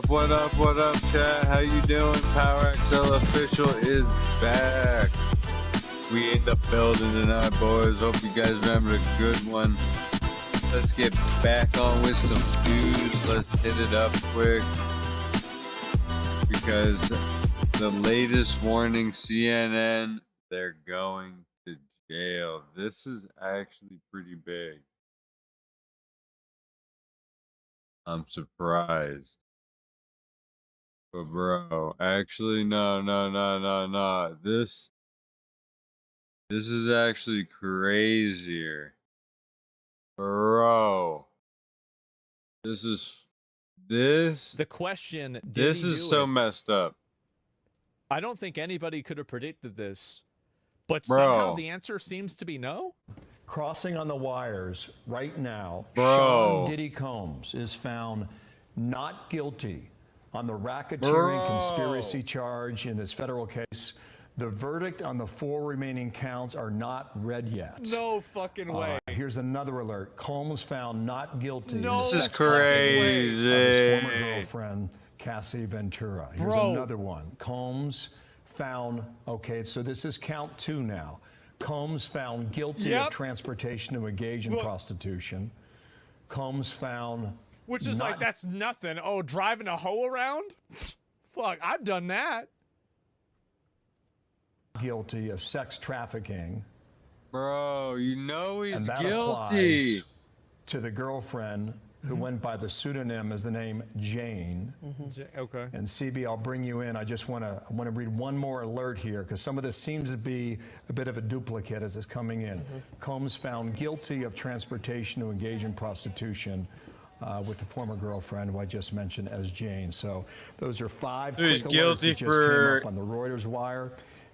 What up, chat? How you doing? ThePowerXLofficial is back. We in the building tonight, boys. Hope you guys remember a good one. Let's get back on with some stews. Let's hit it up quick. Because the latest warning, CNN, they're going to jail. This is actually pretty big. I'm surprised. But bro, actually no. This is actually crazier. Bro. The question, this is so messed up. I don't think anybody could have predicted this. But somehow the answer seems to be no. Crossing on the wires right now, Bro. Sean Diddy Combs is found not guilty on the racketeering conspiracy charge in this federal case. The verdict on the 4 remaining counts are not read yet. No fucking way. Here's another alert. Combs found not guilty. No, this is crazy. Of his former girlfriend, Cassie Ventura. Here's another one. Combs found, okay, so this is count 2 now. Combs found guilty of transportation to engage in prostitution. Combs found... Which is like, that's nothing. Oh, driving a hoe around? Fuck, I've done that. Guilty of sex trafficking. Bro, you know he's and that guilty. To the girlfriend who went by the pseudonym as the name Jane. Okay. And CB, I'll bring you in. I want to read one more alert here because some of this seems to be a bit of a duplicate as it's coming in. Combs found guilty of transportation to engage in prostitution with the former girlfriend who I just mentioned as Jane. So those are 5 quick alerts that just came up on the Reuters wire,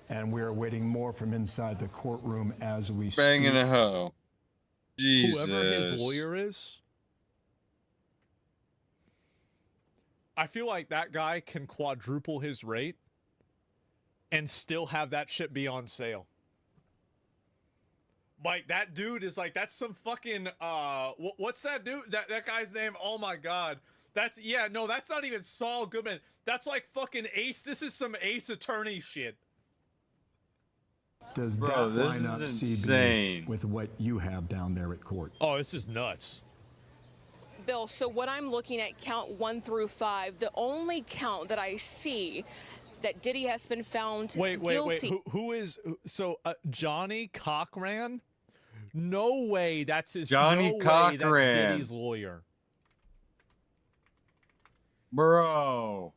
and we are waiting more from inside the courtroom as we speak. Banging a hoe. Jesus. Whoever his lawyer is. I feel like that guy can quadruple his rate and still have that shit be on sale. Like, that dude is like, that's some fucking, what's that dude? That guy's name? Oh my God. That's not even Saul Goodman. That's like fucking Ace. This is some Ace Attorney shit. Does that line up, CB, with what you have down there at court? Oh, this is nuts. Bill, so what I'm looking at, count 1 through 5, the only count that I see that Diddy has been found guilty. Wait. Who is, so Johnny Cochran? No way that's his, Johnny Cochran. That's Diddy's lawyer. Bro.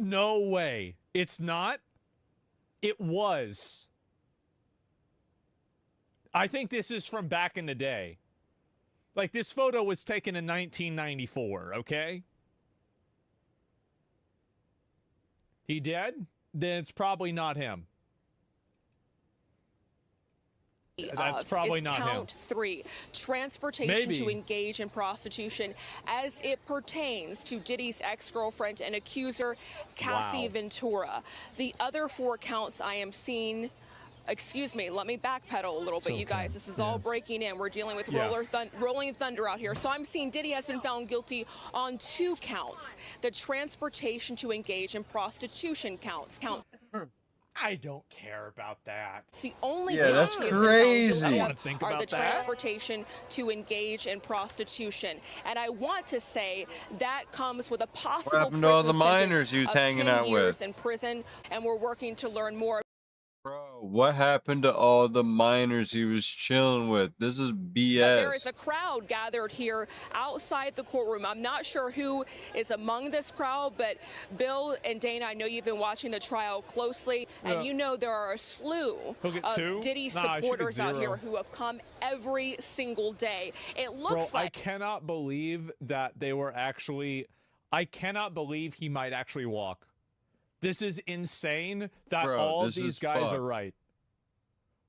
No way. It's not? It was. I think this is from back in the day. Like, this photo was taken in 1994, okay? He dead? Then it's probably not him. That's probably not him. Count 3, transportation to engage in prostitution as it pertains to Diddy's ex-girlfriend and accuser, Cassie Ventura. The other 4 counts I am seeing... Excuse me, let me backpedal a little bit, you guys. This is all breaking in. We're dealing with rolling thunder out here. So I'm seeing Diddy has been found guilty on 2 counts. The transportation to engage in prostitution counts. I don't care about that. It's the only that's crazy. Are the transportation to engage in prostitution. And I want to say that comes with a possible what happened to all the minors you was hanging out with? In prison, and we're working to learn more. Bro, what happened to all the minors he was chilling with? This is BS. There is a crowd gathered here outside the courtroom. I'm not sure who is among this crowd, but Bill and Dana, I know you've been watching the trial closely, and you know there are a slew of Diddy supporters out here who have come every single day. It looks like... I cannot believe that they were actually... I cannot believe he might actually walk. This is insane that all these guys are right.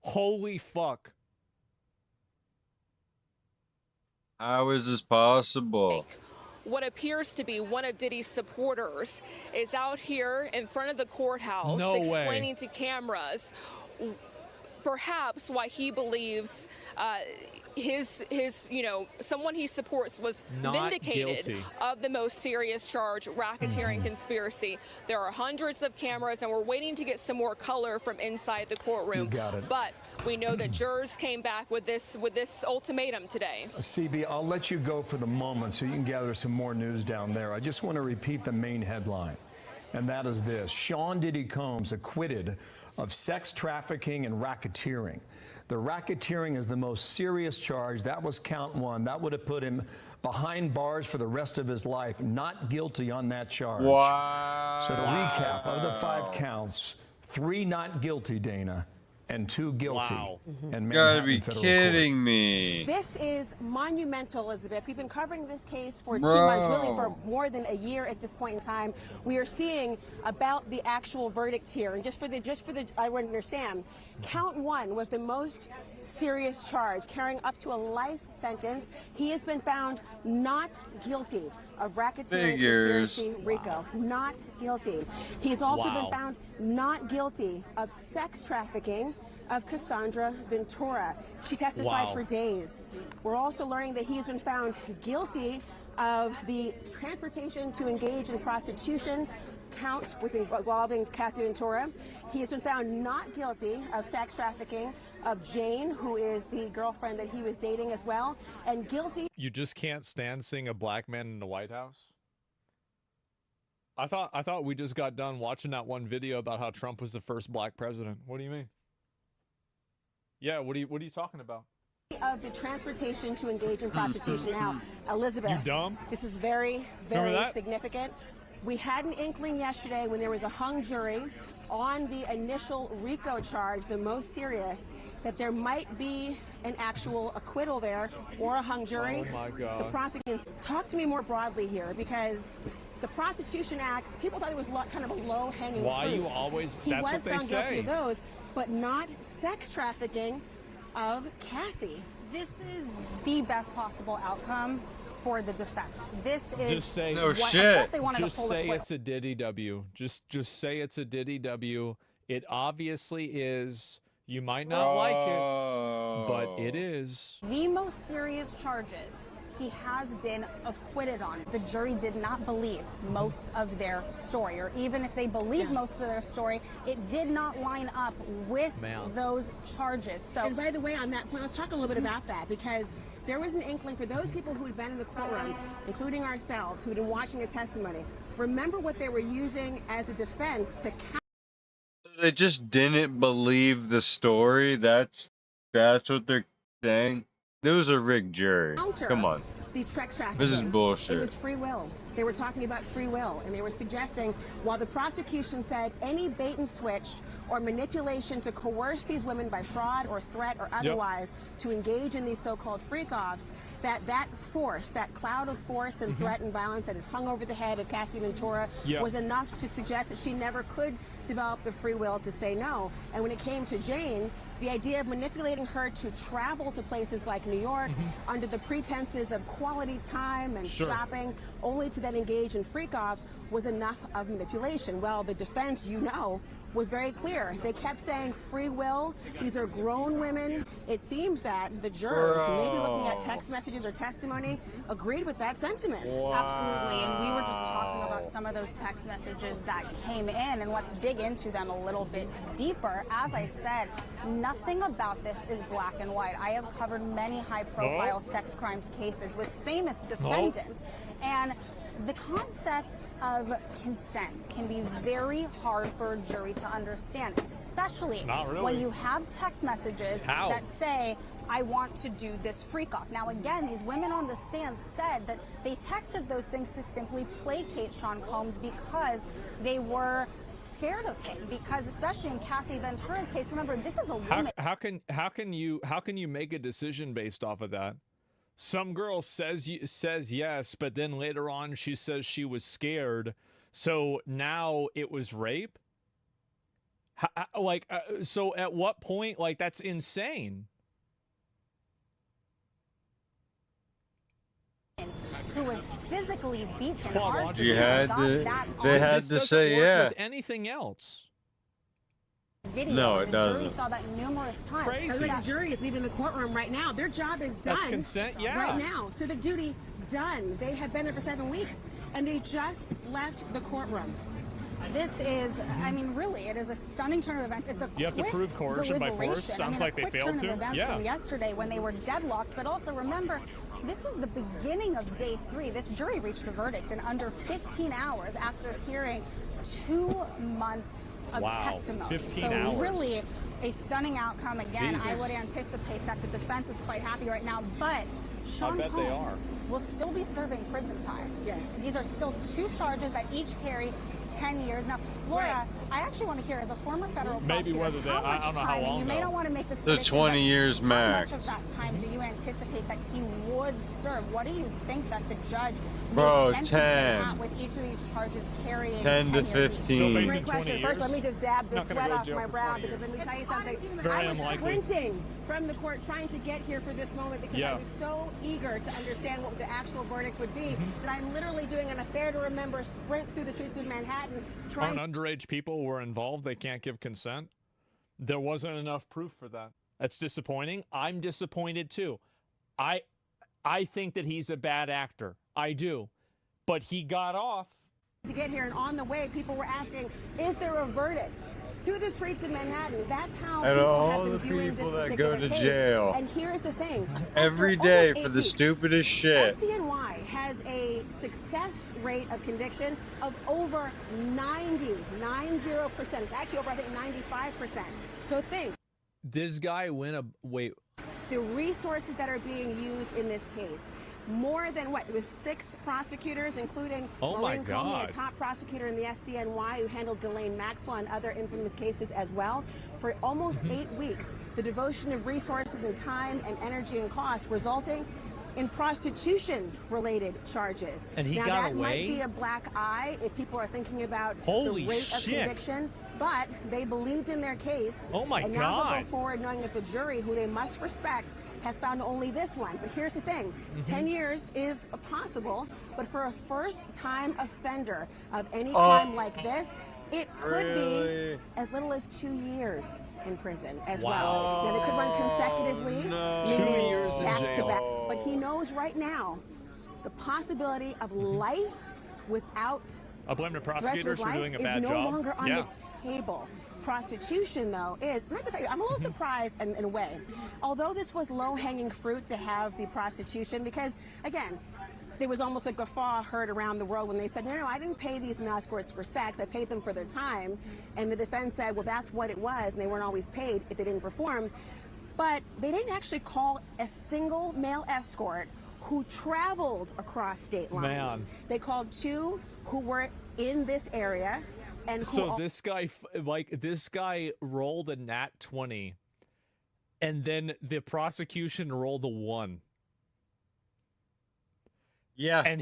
Holy fuck. How is this possible? What appears to be one of Diddy's supporters is out here in front of the courthouse explaining to cameras perhaps why he believes his someone he supports was not vindicated guilty of the most serious charge, racketeering conspiracy. There are hundreds of cameras, and we're waiting to get some more color from inside the courtroom. You got it. But we know that jurors came back with this ultimatum today. CB, I'll let you go for the moment so you can gather some more news down there. I just want to repeat the main headline, and that is this: Sean Diddy Combs acquitted of sex trafficking and racketeering. The racketeering is the most serious charge. That was count one. That would have put him behind bars for the rest of his life. Not guilty on that charge. Wow. So to recap, of the 5 counts, 3 not guilty, Dana, and 2 guilty. Wow. And You gotta Manhattan be Federal kidding Court. me. This is monumental, Elizabeth. We've been covering this case for 2 Bro. months, really for more than a year at this point in time. We are seeing about the actual verdict here, and just for the I want to understand, count 1 was the most serious charge, carrying up to a life sentence. He has been found not guilty of racketeering, conspiracy, RICO. Not guilty. He's also been found not guilty of sex trafficking of Cassandra Ventura. She testified for days. We're also learning that he's been found guilty of the transportation to engage in prostitution count involving Cassie Ventura. He has been found not guilty of sex trafficking of Jane, who is the girlfriend that he was dating as well, and guilty. You just can't stand seeing a black man in the White House? I thought we just got done watching that one video about how Trump was the first black president. What do you mean? Yeah, what are you talking about? Of the transportation to engage in prostitution. Now, Elizabeth, You dumb? This is very, very significant. We had an inkling yesterday when there was a hung jury on the initial RICO charge, the most serious, that there might be an actual acquittal there or a hung jury. Oh my God. The prosecutors, talk to me more broadly here, because the Prostitution Act, people thought it was kind of a low-hanging fruit. Why you always? He That's was what they found guilty say. of those, but not sex trafficking of Cassie. This is the best possible outcome for the defense. This is Just say no what, shit. Of course they wanted Just a full say acquittal. it's a Diddy W. Just say it's a Diddy W. It obviously is. You might not like it, but it is. The most serious charges he has been acquitted on. The jury did not believe most of their story, or even if they believed most of their story, it did not line up with those charges. So, and by the way, on that point, let's talk a little bit about that, because there was an inkling for those people who had been in the courtroom, including ourselves, who had been watching the testimony. Remember what they were using as a defense to counter. They just didn't believe the story. That's what they're saying. It was a rigged jury. Come on. The sex trafficking. This is bullshit. It was free will. They were talking about free will, and they were suggesting, while the prosecution said any bait and switch or manipulation to coerce these women by fraud or threat or otherwise to engage in these so-called freak-offs, that force, that cloud of force and threat and violence that had hung over the head of Cassie Ventura was enough to suggest that she never could develop the free will to say no. And when it came to Jane, the idea of manipulating her to travel to places like New York under the pretenses of quality time and shopping, only to then engage in freak-offs, was enough of manipulation. Well, the defense, was very clear. They kept saying free will. These are grown women. It seems that the jurors, maybe looking at text messages or testimony, agreed with that sentiment. absolutely, and we were just talking about some of those text messages that came in, and let's dig into them a little bit deeper. As I said, nothing about this is black and white. I have covered many high-profile sex crimes cases with famous defendants, and the concept of consent can be very hard for a jury to understand, especially when you have text messages that say, I want to do this freak off. Now, again, these women on the stand said that they texted those things to simply placate Sean Combs because they were scared of him. Because especially in Cassie Ventura's case, remember, this is a woman. How can you make a decision based off of that? Some girl says yes, but then later on she says she was scared. So now it was rape? So at what point? Like, that's insane. Who was physically beaten Well, hard You had got to, that they on. had This to doesn't say work yeah. with anything else. Video. No, it the doesn't. jury saw that numerous times. Crazy. The jury is leaving the courtroom right now. Their job is done. That's consent, yeah. Right now. So the duty done. They have been there for 7 weeks, and they just left the courtroom. This is, I mean, really, it is a stunning turn of events. It's a You have to prove coercion by force. Sounds like they failed to. Turn of events from yesterday when they were deadlocked, but also remember, this is the beginning of day 3. This jury reached a verdict in under 15 hours after hearing 2 months of testimony. 15 so hours. Really a stunning outcome. Again, Jesus. I would anticipate that the defense is quite happy right now, but Sean bet they are. Combs will still be serving prison time. Yes. These are still 2 charges that each carry 10 years. Now, Laura, I actually want to hear, as a former federal prosecutor, whether they, how much I don't know time, how long, and you may though. not want to make this The prediction, 20 but years max. How much of that time do you anticipate that he would serve? What do you think that the judge Bro, may sentence 10. him at with each of these charges carrying 10 to years each? 15. Great question. First, let me just dab the Not gonna sweat go to off jail my for brow 20 because let me tell you something. Very I was unlikely. sprinting from the court trying to get here for this moment because I was so eager to understand what the actual verdict would be that I'm literally doing an affair to remember sprint through the streets of Manhattan trying. Aren't underage people were involved? They can't give consent. There wasn't enough proof for that. That's disappointing. I'm disappointed too. I think that he's a bad actor. I do. But he got off. To get here, and on the way, people were asking, is there a verdict? Through the streets of Manhattan. That's how And people all have been the viewing people this that go particular to case. jail. And here's the thing. Every After day almost for 8 the weeks, stupidest shit. SDNY has a success rate of conviction of over 90%. It's actually over, I think, 95%. So think. This guy wait. The resources that are being used in this case. More than what? It was 6 prosecutors, including Maureen Comey, a top prosecutor in the SDNY who handled Ghislaine Maxwell and other infamous cases as well. For almost 8 weeks, the devotion of resources and time and energy and cost resulting in prostitution-related charges. And he now, got that away? might be a black eye if people are thinking about Holy the rate of shit. conviction, but they believed in their case. Oh my and now God. they'll go forward knowing that the jury, who they must respect, has found only this one. But here's the thing, 10 years is possible, but for a first-time offender of any crime like this, it could be as little as 2 years in prison as well. Now, they could run consecutively, meaning 2 years in back to jail. back. But he knows right now the possibility of life without I blame the the rest of prosecutors his for life doing a is bad no job. longer on the table. Prostitution, though, is, and I have to say, I'm a little surprised in a way. Although this was low-hanging fruit to have the prostitution, because, again, there was almost a guffaw heard around the world when they said, no, I didn't pay these escorts for sex, I paid them for their time. And the defense said, well, that's what it was, and they weren't always paid if they didn't perform. But they didn't actually call a single male escort who traveled across state lines. They called 2 who were in this area. And So this guy rolled a nat 20, and then the prosecution rolled a 1. Yeah. And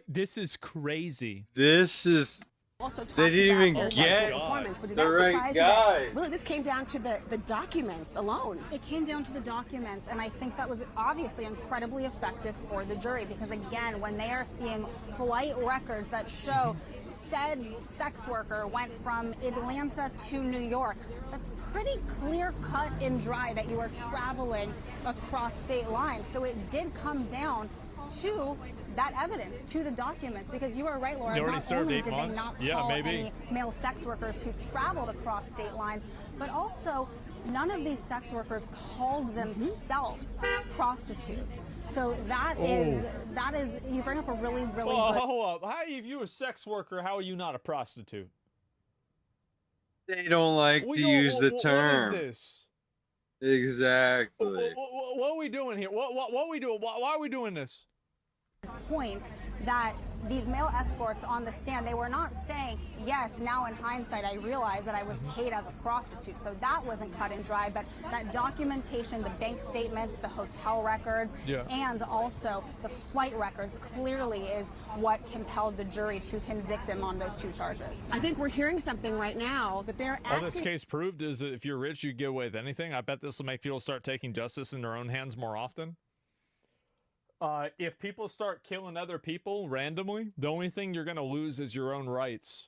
this is crazy. This is. also talked They didn't about even their get performance. But did the that right surprise you guy. that really this came down to the documents alone? It came down to the documents, and I think that was obviously incredibly effective for the jury because, again, when they are seeing flight records that show said sex worker went from Atlanta to New York, that's pretty clear cut and dry that you are traveling across state lines. So it did come down to that evidence, to the documents, because you are right, Laura. They already not served only 8 did months. they not Yeah, call maybe. any male sex workers who traveled across state lines, but also none of these sex workers called themselves prostitutes. So that is you bring up a really, really good. Hold up. If you a sex worker, how are you not a prostitute? They don't like to use the term. What is this? Exactly. What are we doing here? What are we doing? Why are we doing this? Point that these male escorts on the stand, they were not saying, yes, now in hindsight, I realize that I was paid as a prostitute. So that wasn't cut and dry, but that documentation, the bank statements, the hotel records, and also the flight records clearly is what compelled the jury to convict him on those 2 charges. I think we're hearing something right now that they're asking. All this case proved is that if you're rich, you get away with anything. I bet this will make people start taking justice in their own hands more often. If people start killing other people randomly, the only thing you're going to lose is your own rights.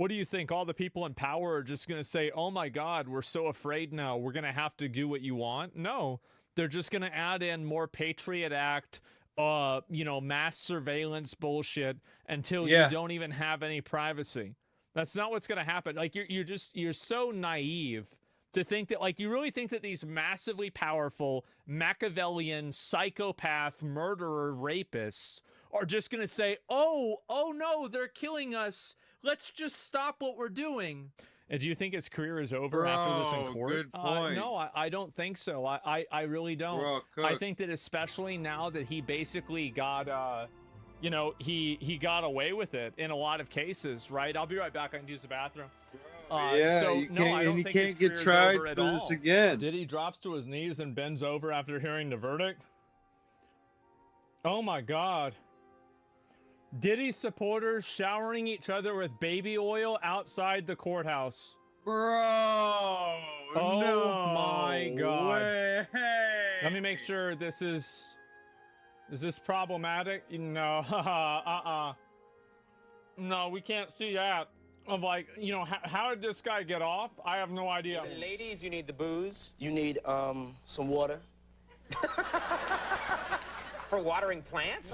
What do you think? All the people in power are just going to say, oh my God, we're so afraid now. We're going to have to do what you want? No, they're just going to add in more Patriot Act, mass surveillance bullshit until you don't even have any privacy. That's not what's going to happen. Like, you're so naive to think that, like, you really think that these massively powerful Machiavellian psychopath murderer rapists are just going to say, oh no, they're killing us. Let's just stop what we're doing. And do you think his career is over after this in court? Good point. No, I don't think so. I really don't. I think that especially now that he basically got, he got away with it in a lot of cases, right? I'll be right back. I can use the bathroom. I don't think his get tried for this again. Diddy drops to his knees and bends over after hearing the verdict. Oh my God. Diddy supporters showering each other with baby oil outside the courthouse. Bro! Oh no my God. way. Let me make sure this is this problematic? No. No, we can't see that. Of like, how did this guy get off? I have no idea. Ladies, you need the booze. You need some water. For watering plants?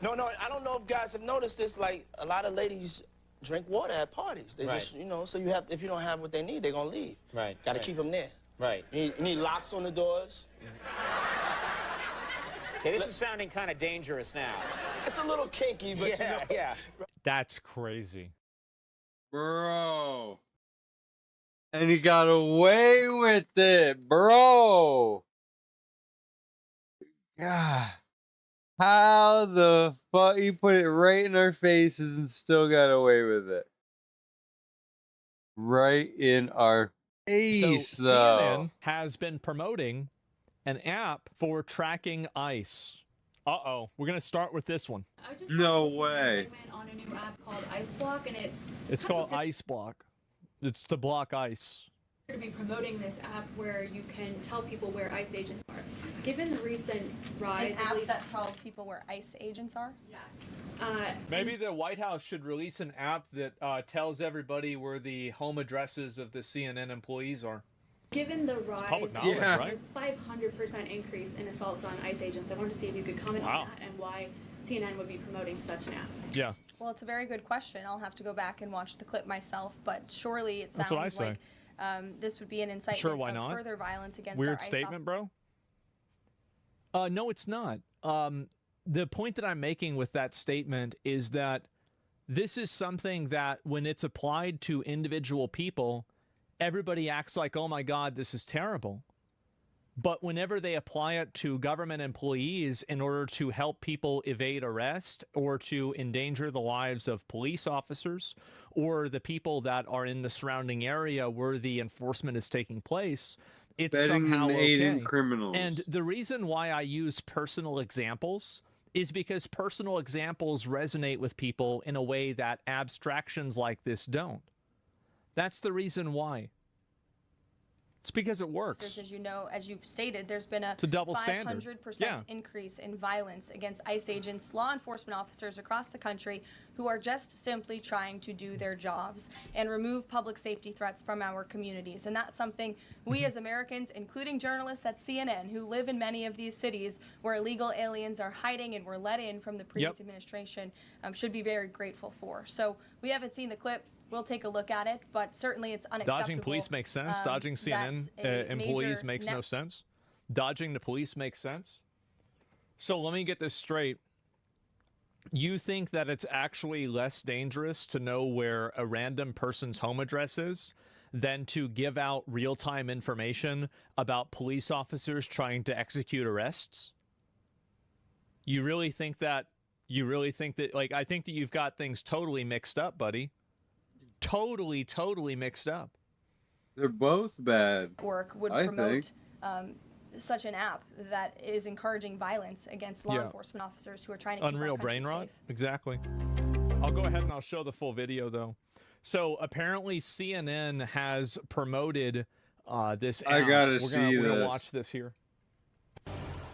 No, I don't know if guys have noticed this. Like, a lot of ladies drink water at parties. They just, so you have, if you don't have what they need, they're gonna leave. Right. Gotta keep them there. Right. You need locks on the doors. Okay, this is sounding kind of dangerous now. It's a little kinky, but yeah. That's crazy. Bro. And he got away with it, bro. God. How the fuck he put it right in our faces and still got away with it? Right in our face, so though. CNN has been promoting an app for tracking ICE. Uh-oh. We're going to start with this one. No way. On a new app called Ice Block, and it's called Ice Block. It's to block ICE. To be promoting this app where you can tell people where ICE agents are. Given the recent rise, an app that tells people where ICE agents are? Yes. Maybe the White House should release an app that tells everybody where the home addresses of the CNN employees are. Given the rise, public knowledge, right? 500% increase in assaults on ICE agents, I wanted to see if you could comment on that and why CNN would be promoting such an app. Yeah. Well, it's a very good question. I'll have to go back and watch the clip myself, but surely it sounds That's what I say. like this would be an incitement why of not? further violence against Weird our ICE statement, bro. No, it's not. The point that I'm making with that statement is that this is something that when it's applied to individual people, everybody acts like, oh my God, this is terrible. But whenever they apply it to government employees in order to help people evade arrest or to endanger the lives of police officers or the people that are in the surrounding area where the enforcement is taking place, it's somehow okay. Criminals. And the reason why I use personal examples is because personal examples resonate with people in a way that abstractions like this don't. That's the reason why. It's because it works. As you know, as you stated, there's been a double standard. 500% increase in violence against ICE agents, law enforcement officers across the country who are just simply trying to do their jobs and remove public safety threats from our communities. And that's something we as Americans, including journalists at CNN who live in many of these cities where illegal aliens are hiding and were let in from the previous administration, should be very grateful for. So we haven't seen the clip. We'll take a look at it, but certainly it's unacceptable. Dodging police makes sense. Dodging CNN employees makes no sense. Dodging the police makes sense. So let me get this straight. You think that it's actually less dangerous to know where a random person's home address is than to give out real-time information about police officers trying to execute arrests? You really think that? Like, I think that you've got things totally mixed up, buddy. Totally mixed up. They're both bad. Work would promote such an app that is encouraging violence against law enforcement officers who are trying to keep Unreal our country brain rot. safe. Exactly. I'll go ahead and I'll show the full video though. So apparently CNN has promoted this app. I gotta see We're gonna this. watch this here.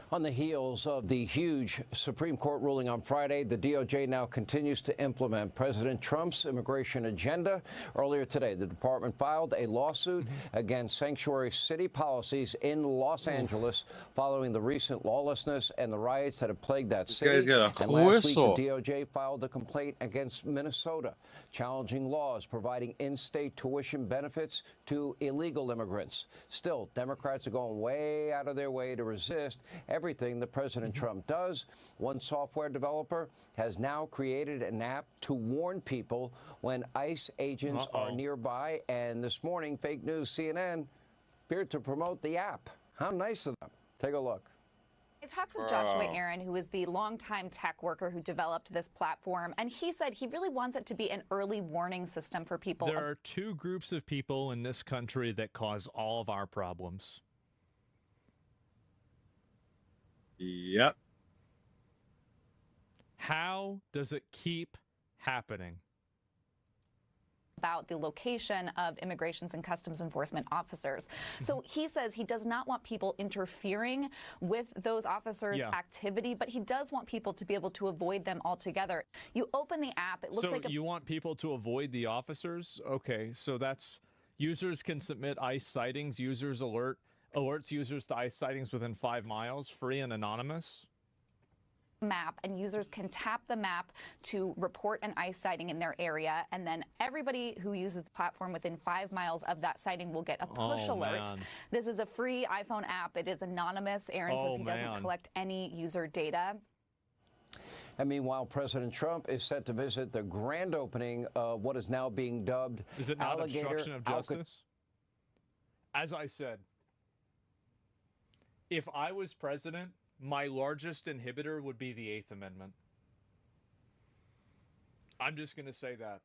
On the heels of the huge Supreme Court ruling on Friday, the DOJ now continues to implement President Trump's immigration agenda. Earlier today, the department filed a lawsuit against sanctuary city policies in Los Angeles following the recent lawlessness and the riots that have plagued that city. And last week, the DOJ filed a complaint against Minnesota, challenging laws providing in-state tuition benefits to illegal immigrants. Still, Democrats are going way out of their way to resist everything that President Trump does. One software developer has now created an app to warn people when ICE agents are nearby. And this morning, fake news CNN appeared to promote the app. How nice of them. Take a look. I talked with Joshua Aaron, who is the longtime tech worker who developed this platform, and he said he really wants it to be an early warning system for people. There are two groups of people in this country that cause all of our problems. Yep. How does it keep happening? About the location of immigrations and customs enforcement officers. So he says he does not want people interfering with those officers' activity, but he does want people to be able to avoid them altogether. You open the app, it looks like you want people to avoid the officers? Okay, so that's users can submit ICE sightings, alerts users to ICE sightings within 5 miles, free and anonymous. Map, and users can tap the map to report an ICE sighting in their area, and then everybody who uses the platform within 5 miles of that sighting will get a push alert. Man. This is a free iPhone app. It is anonymous. Aaron says he doesn't collect any user data. And meanwhile, President Trump is set to visit the grand opening of what is now being dubbed Is it not obstruction of justice? As I said, if I was president, my largest inhibitor would be the 8th Amendment. I'm just going to say that.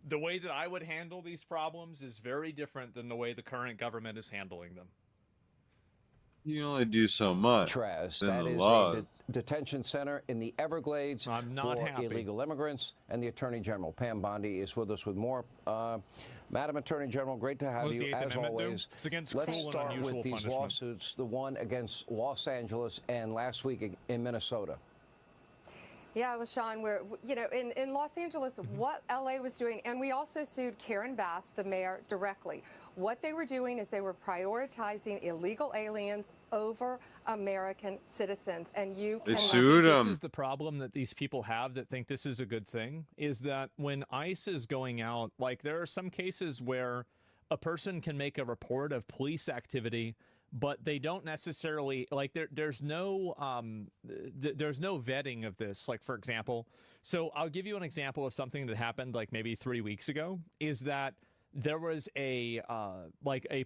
The way that I would handle these problems is very different than the way the current government is handling them. You only do so much. Traz, that is a detention center in the Everglades for illegal immigrants, and the Attorney General, Pam Bondi, is with us with more. Madam Attorney General, great to have you, as always. Let's start with these lawsuits, the one against Los Angeles and last week in Minnesota. Yeah, it was Sean, where, you know, in Los Angeles, what LA was doing, and we also sued Karen Bass, the mayor, directly. What they were doing is they were prioritizing illegal aliens over American citizens, and they sued them. This is the problem that these people have that think this is a good thing, is that when ICE is going out, like there are some cases where a person can make a report of police activity, but they don't necessarily, like, there's no vetting of this. Like, for example, so I'll give you an example of something that happened like maybe 3 weeks ago, is that there was a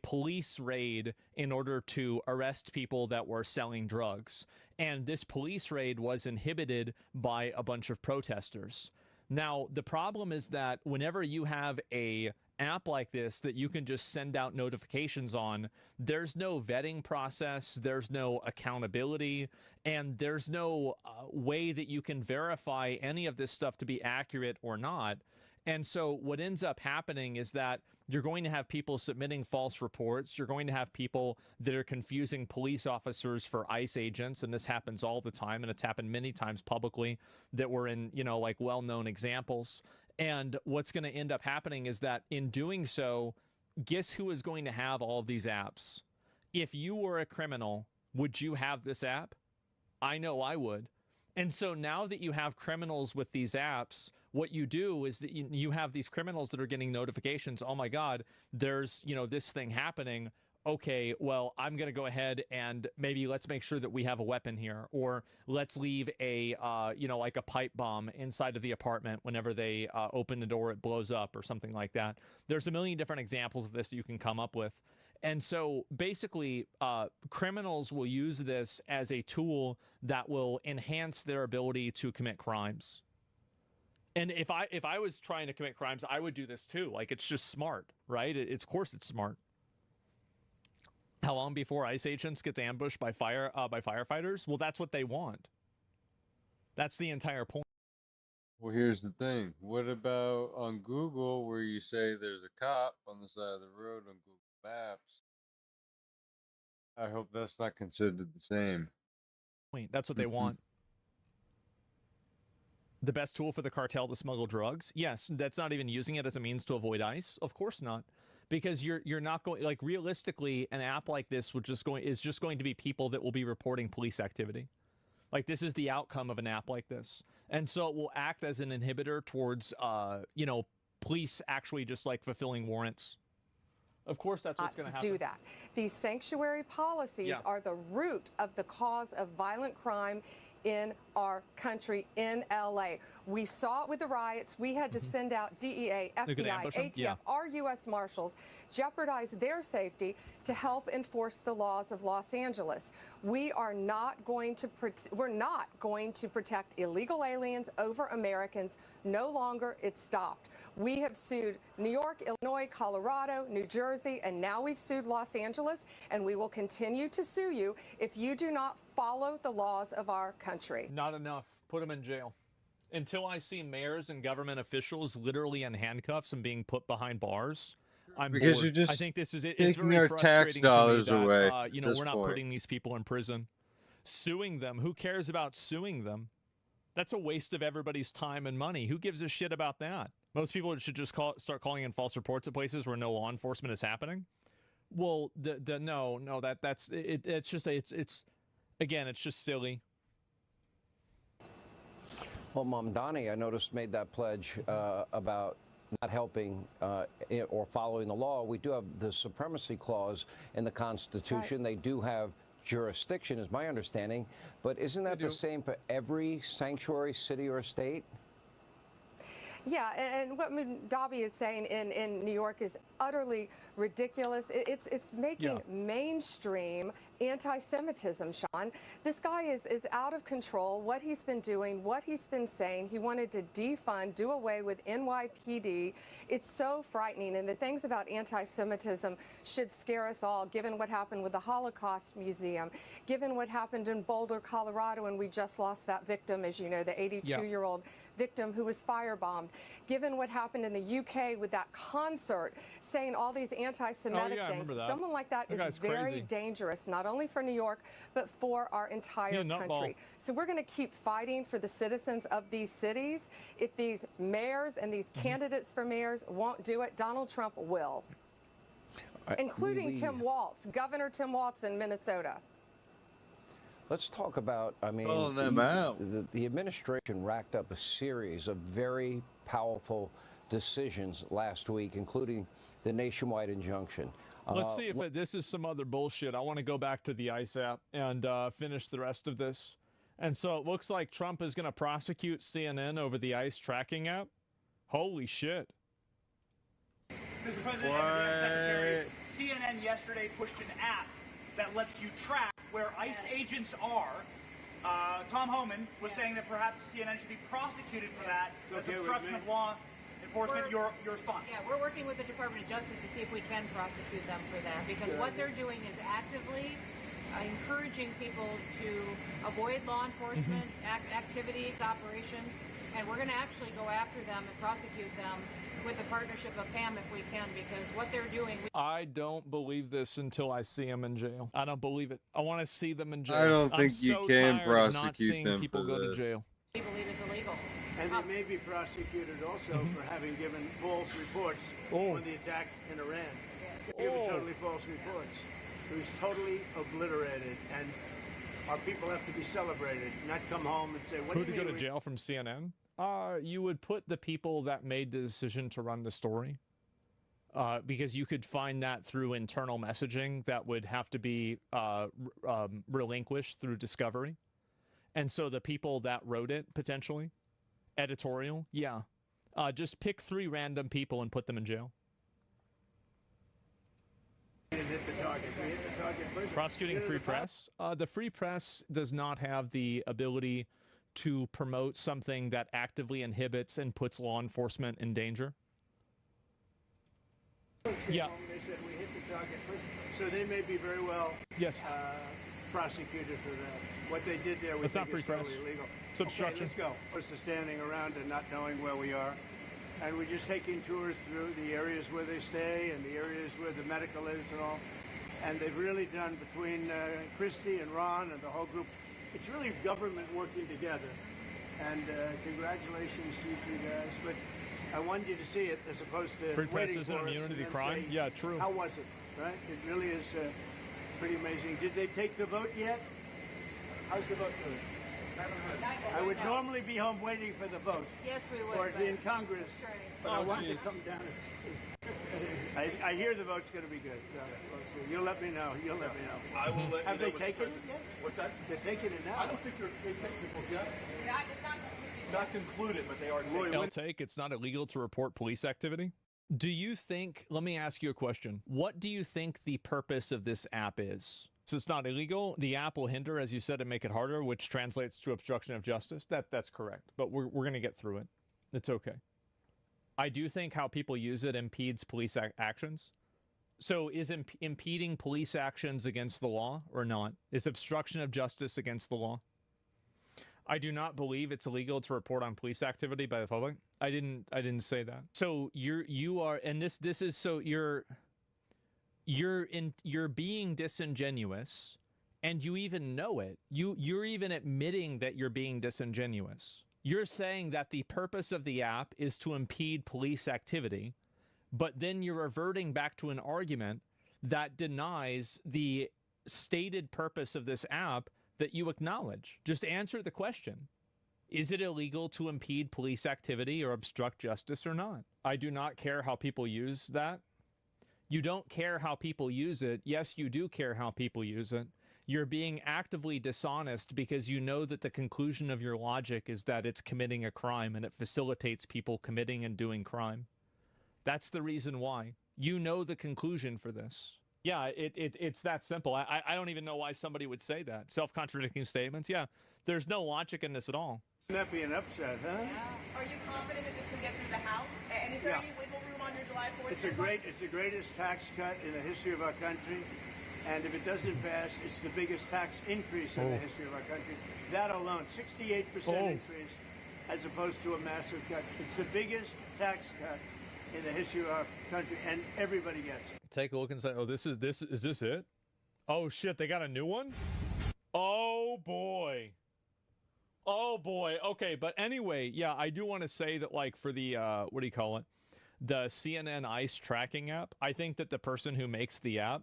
police raid in order to arrest people that were selling drugs. And this police raid was inhibited by a bunch of protesters. Now, the problem is that whenever you have a app like this that you can just send out notifications on, there's no vetting process, there's no accountability, and there's no way that you can verify any of this stuff to be accurate or not. And so what ends up happening is that you're going to have people submitting false reports. You're going to have people that are confusing police officers for ICE agents. And this happens all the time. And it's happened many times publicly that were in, you know, like well-known examples. And what's going to end up happening is that in doing so, guess who is going to have all of these apps? If you were a criminal, would you have this app? I know I would. And so now that you have criminals with these apps, what you do is that you have these criminals that are getting notifications. Oh my God, there's, you know, this thing happening. Okay, well, I'm going to go ahead and maybe let's make sure that we have a weapon here, or let's leave a, you know, like a pipe bomb inside of the apartment. Whenever they open the door, it blows up or something like that. There's a million different examples of this you can come up with. And so basically, criminals will use this as a tool that will enhance their ability to commit crimes. And if I was trying to commit crimes, I would do this too. Like, it's just smart, right? Of course it's smart. How long before ICE agents get ambushed by firefighters? Well, that's what they want. That's the entire point. Well, here's the thing. What about on Google, where you say there's a cop on the side of the road on Google Maps? I hope that's not considered the same. That's what they want. The best tool for the cartel to smuggle drugs? Yes, that's not even using it as a means to avoid ICE. Of course not, because you're not going, like, realistically, an app like this is just going to be people that will be reporting police activity. Like, this is the outcome of an app like this, and so it will act as an inhibitor towards you know, police actually just like fulfilling warrants. Of course, that's what's going to happen. Do that. These sanctuary policies are the root of the cause of violent crime in our country, in LA. We saw it with the riots. We had to send out DEA, FBI, ATF, our U.S. Marshals, jeopardize their safety to help enforce the laws of Los Angeles. We're not going to protect illegal aliens over Americans. No longer. It's stopped. We have sued New York, Illinois, Colorado, New Jersey, and now we've sued Los Angeles, and we will continue to sue you if you do not follow the laws of our country. Not enough. Put them in jail. Until I see mayors and government officials literally in handcuffs and being put behind bars, I'm because bored. You're just I think this is it. Taking it's very our frustrating tax dollars to me that, away. You know, we're not putting these people in prison. Suing them. Who cares about suing them? That's a waste of everybody's time and money. Who gives a shit about that? Most people should just start calling in false reports at places where no law enforcement is happening. Well, it's just again, it's just silly. Well, Mamdani, I noticed, made that pledge about not helping or following the law. We do have the supremacy clause in the Constitution. They do have jurisdiction, is my understanding. But isn't that the same for every sanctuary city or state? Yeah, and what Dabi is saying in New York is utterly ridiculous. It's making mainstream anti-Semitism, Sean. This guy is out of control. What he's been doing, what he's been saying, he wanted to defund, do away with NYPD. It's so frightening, and the things about anti-Semitism should scare us all, given what happened with the Holocaust Museum, given what happened in Boulder, Colorado, and we just lost that victim, as you know, the 82-year-old victim who was firebombed, given what happened in the UK with that concert saying all these anti-Semitic things. Someone like that is very dangerous, not only for New York, but for our entire country. So we're going to keep fighting for the citizens of these cities. If these mayors and these candidates for mayors won't do it, Donald Trump will, including Tim Walz, Governor Tim Walz in Minnesota. Let's talk about, I mean, the administration racked up a series of very powerful decisions last week, including the nationwide injunction. Let's see if this is some other bullshit. I want to go back to the ICE app and finish the rest of this. And so it looks like Trump is going to prosecute CNN over the ICE tracking app. Holy shit. Mr. President, Secretary, CNN yesterday pushed an app that lets you track where ICE agents are. Tom Homan was saying that perhaps CNN should be prosecuted for that. That's obstruction of law enforcement. Your response? Yeah, we're working with the Department of Justice to see if we can prosecute them for that, because what they're doing is actively encouraging people to avoid law enforcement activities, operations, and we're going to actually go after them and prosecute them with the partnership of PAM if we can, because what they're doing... I don't believe this until I see them in jail. I don't believe it. I want to see them in jail. I don't think you can prosecute them people go to jail. We believe is illegal. And they may be prosecuted also for having given false reports on the attack in Iran. Given totally false reports. It was totally obliterated, and our people have to be celebrated, not come home and say, what do you mean? Who to go to jail from CNN? You would put the people that made the decision to run the story, because you could find that through internal messaging that would have to be relinquished through discovery. And so the people that wrote it, potentially, editorial, just pick 3 random people and put them in jail. Prosecuting free press. The free press does not have the ability to promote something that actively inhibits and puts law enforcement in danger. Yeah. They said we hit the target. So they may be very well prosecuted for that. What they did there was totally illegal. It's obstruction. Okay, let's go. We're standing around and not knowing where we are. And we're just taking tours through the areas where they stay and the areas where the medical is and all. And they've really done, between Christie and Ron and the whole group, it's really government working together. And congratulations to you two guys. But I wanted you to see it as opposed to free press waiting isn't for immune us to the and crime. say, Yeah, true. how was it, right? It really is pretty amazing. Did they take the vote yet? How's the vote doing? I would normally be home waiting for the vote. Yes, we would. Or be in Congress. Right. But I want to come down and see. I hear the vote's going to be good. So you'll let me know. You'll let me know. I will let Have you know. they taken it yet? What's that? They're taking it now. I don't think they're people yet. Not concluded, but they are taking I'll take. It's not illegal to report police activity. Do you think, let me ask you a question. What do you think the purpose of this app is? So it's not illegal. The app will hinder, as you said, and make it harder, which translates to obstruction of justice. That's correct. But we're going to get through it. It's okay. I do think how people use it impedes police actions. So is impeding police actions against the law or not? Is obstruction of justice against the law? I do not believe it's illegal to report on police activity by the public. I didn't say that. So you are, and this is, so you're being disingenuous, and you even know it. You're even admitting that you're being disingenuous. You're saying that the purpose of the app is to impede police activity, but then you're reverting back to an argument that denies the stated purpose of this app that you acknowledge. Just answer the question. Is it illegal to impede police activity or obstruct justice or not? I do not care how people use that. You don't care how people use it. Yes, you do care how people use it. You're being actively dishonest because you know that the conclusion of your logic is that it's committing a crime and it facilitates people committing and doing crime. That's the reason why. You know the conclusion for this. Yeah, it's that simple. I don't even know why somebody would say that. Self-contradicting statements. Yeah, there's no logic in this at all. Wouldn't that be an upset, huh? Yeah. Are you confident that this can get through the House? And is there any wiggle room on your July 4th? It's the greatest tax cut in the history of our country. And if it doesn't pass, it's the biggest tax increase in the history of our country. That alone, 68% increase, as opposed to a massive cut. It's the biggest tax cut in the history of our country, and everybody gets it. Take a look and say, oh, is this it? Oh shit, they got a new one? Oh boy. Oh boy. Okay, but anyway, yeah, I do want to say that, like, for the what do you call it? The CNN ICE tracking app, I think that the person who makes the app,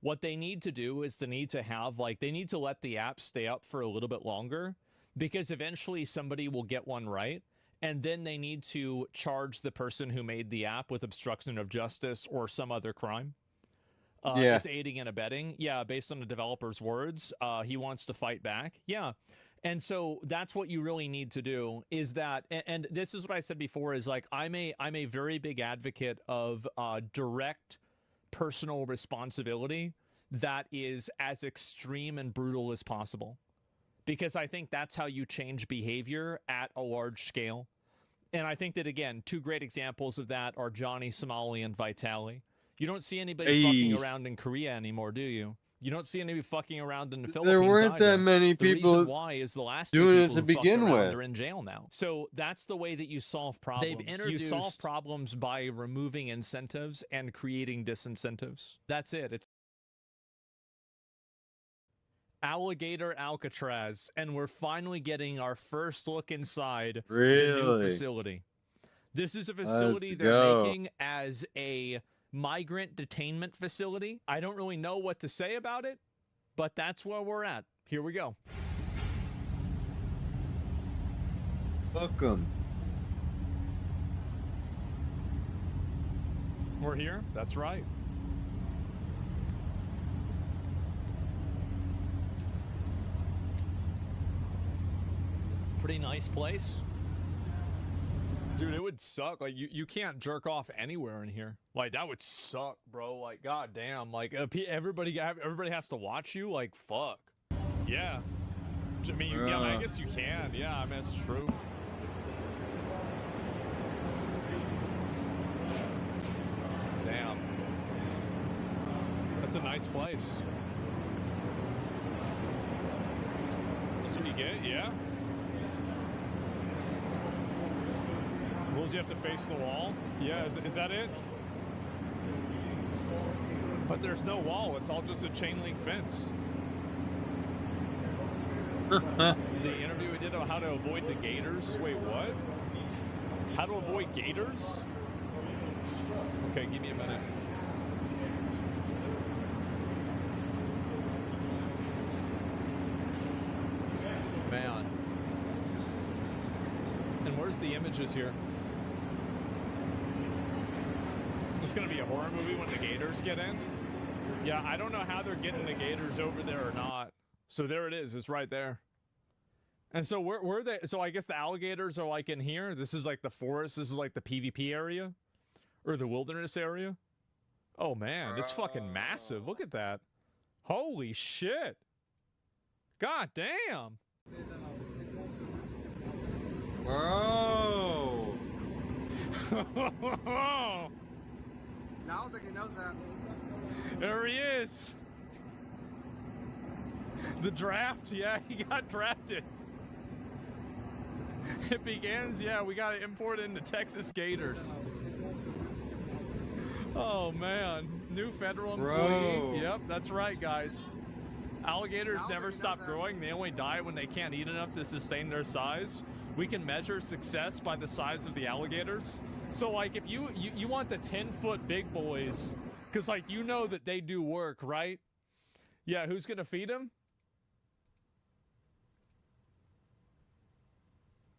what they need to do is they need to let the app stay up for a little bit longer, because eventually somebody will get one right. And then they need to charge the person who made the app with obstruction of justice or some other crime. It's aiding and abetting. Yeah, based on the developer's words, he wants to fight back. Yeah. And so that's what you really need to do, is that, and this is what I said before, is like, I'm a very big advocate of direct personal responsibility that is as extreme and brutal as possible. Because I think that's how you change behavior at a large scale. And I think that, again, two great examples of that are Johnny Somali and Vitali. You don't see anybody fucking around in Korea anymore, do you? You don't see anybody fucking around in the Philippines. There weren't that many people the reason why is the last doing two it to begin with. Are in jail now. So that's the way that you solve problems. You solve problems by removing incentives and creating disincentives. That's it. It's Alligator Alcatraz, and we're finally getting our first look inside the new facility. This is a facility they're making as a migrant detainment facility. I don't really know what to say about it, but that's where we're at. Here we go. Welcome. We're here. That's right. Pretty nice place. Dude, it would suck. Like, you can't jerk off anywhere in here. Like, that would suck, bro. Like, goddamn. Like, everybody has to watch you. Like, fuck. Yeah. I mean, yeah, I guess you can. Yeah, I mean, that's true. Damn. That's a nice place. That's what you get, yeah? Rules, you have to face the wall? Yeah, is that it? But there's no wall. It's all just a chain link fence. The interview we did on how to avoid the gators. Wait, what? How to avoid gators? Okay, give me a minute. Man. And where's the images here? It's gonna be a horror movie when the gators get in? Yeah, I don't know how they're getting the gators over there or not. So there it is. It's right there. And so where are they? So I guess the alligators are like in here. This is like the forest. This is like the PvP area or the wilderness area. Oh man, it's fucking massive. Look at that. Holy shit. God damn. Whoa. I don't think he knows that. There he is. The draft, yeah, he got drafted. It begins, yeah, we got to import into Texas Gators. Oh, man. New federal employee. Yep, that's right, guys. Alligators never stop growing. They only die when they can't eat enough to sustain their size. We can measure success by the size of the alligators. So, like, if you want the 10-foot big boys, because, like, you know that they do work, right? Yeah, who's going to feed them?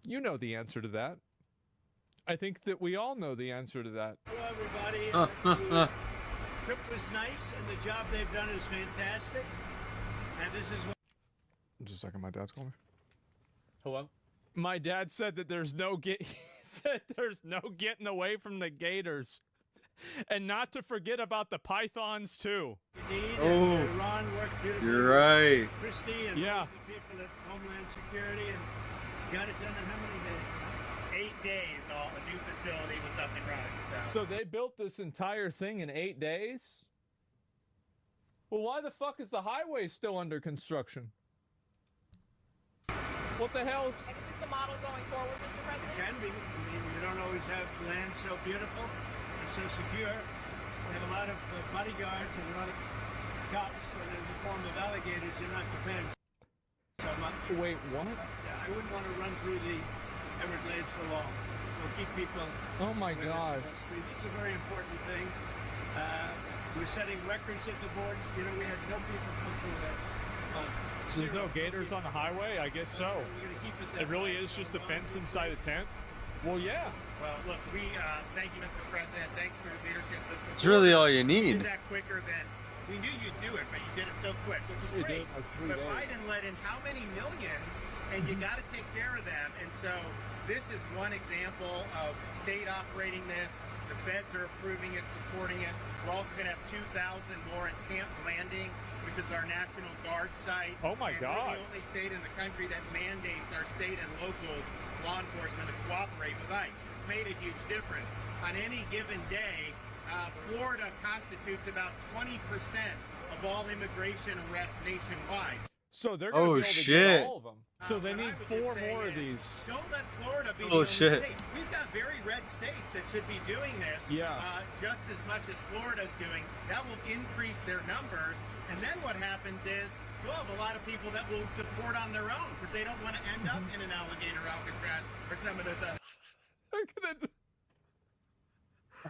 You know the answer to that. I think that we all know the answer to that. Hello, everybody. The trip was nice, and the job they've done is fantastic. And this is what... Just a second, my dad's calling me. Hello? My dad said that there's no getting away from the gators. And not to forget about the pythons, too. Oh, Ron worked beautifully. You're right. Christy and yeah. the people at Homeland Security, and got it done in how many days? 8 days, all the new facility was up and running. So they built this entire thing in 8 days? Well, why the fuck is the highway still under construction? What the hell is... And is this the model going forward, Mr. President? It can be. I mean, you don't always have land so beautiful and so secure. We have a lot of bodyguards and a lot of cops, and in the form of alligators, you're not defended so much. Wait, what? Yeah, I wouldn't want to run through the Everglades for long. We'll keep people... Oh, my God. It's a very important thing. We're setting records at the board. You know, we had no people come through that. There's no gators on the highway? I guess so. It really is just a fence inside a tent? Well, yeah. Well, look, we thank you, Mr. President. Thanks for your leadership. It's really all you You need. did that quicker than we knew you'd do it, but you did it so quick, which is great. But Biden let in how many millions, and you got to take care of them. And so this is one example of state operating this. The feds are approving it, supporting it. We're also going to have 2,000 more at Camp Landing, which is our National Guard site. Oh my God. We're the only state in the country that mandates our state and local law enforcement to cooperate with ICE. It's made a huge difference. On any given day, Florida constitutes about 20% of all immigration arrests nationwide. So they're going to be able to get all of them. So they need 4 more of these. Don't let Florida be the only state. We've got very red states that should be doing this just as much as Florida's doing. That will increase their numbers. And then what happens is you'll have a lot of people that will deport on their own because they don't want to end up in an alligator Alcatraz or some of those other...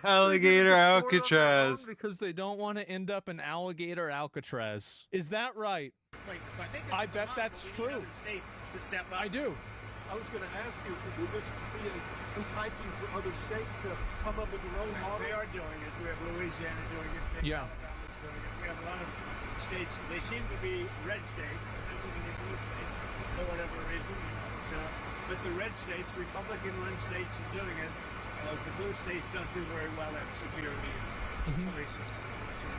Alligator Alcatraz. Because they don't want to end up in alligator Alcatraz. Is that right? So I bet that's true. To step up. I do. I was going to ask you, would this be enticing for other states to come up with their own model? They are doing it. We have Louisiana doing it. Yeah. Alabama's doing it. We have a lot of states. They seem to be red states. They're doing it blue states for whatever reason. So, but the red states, Republican-run states, are doing it. The blue states don't do very well at security policing.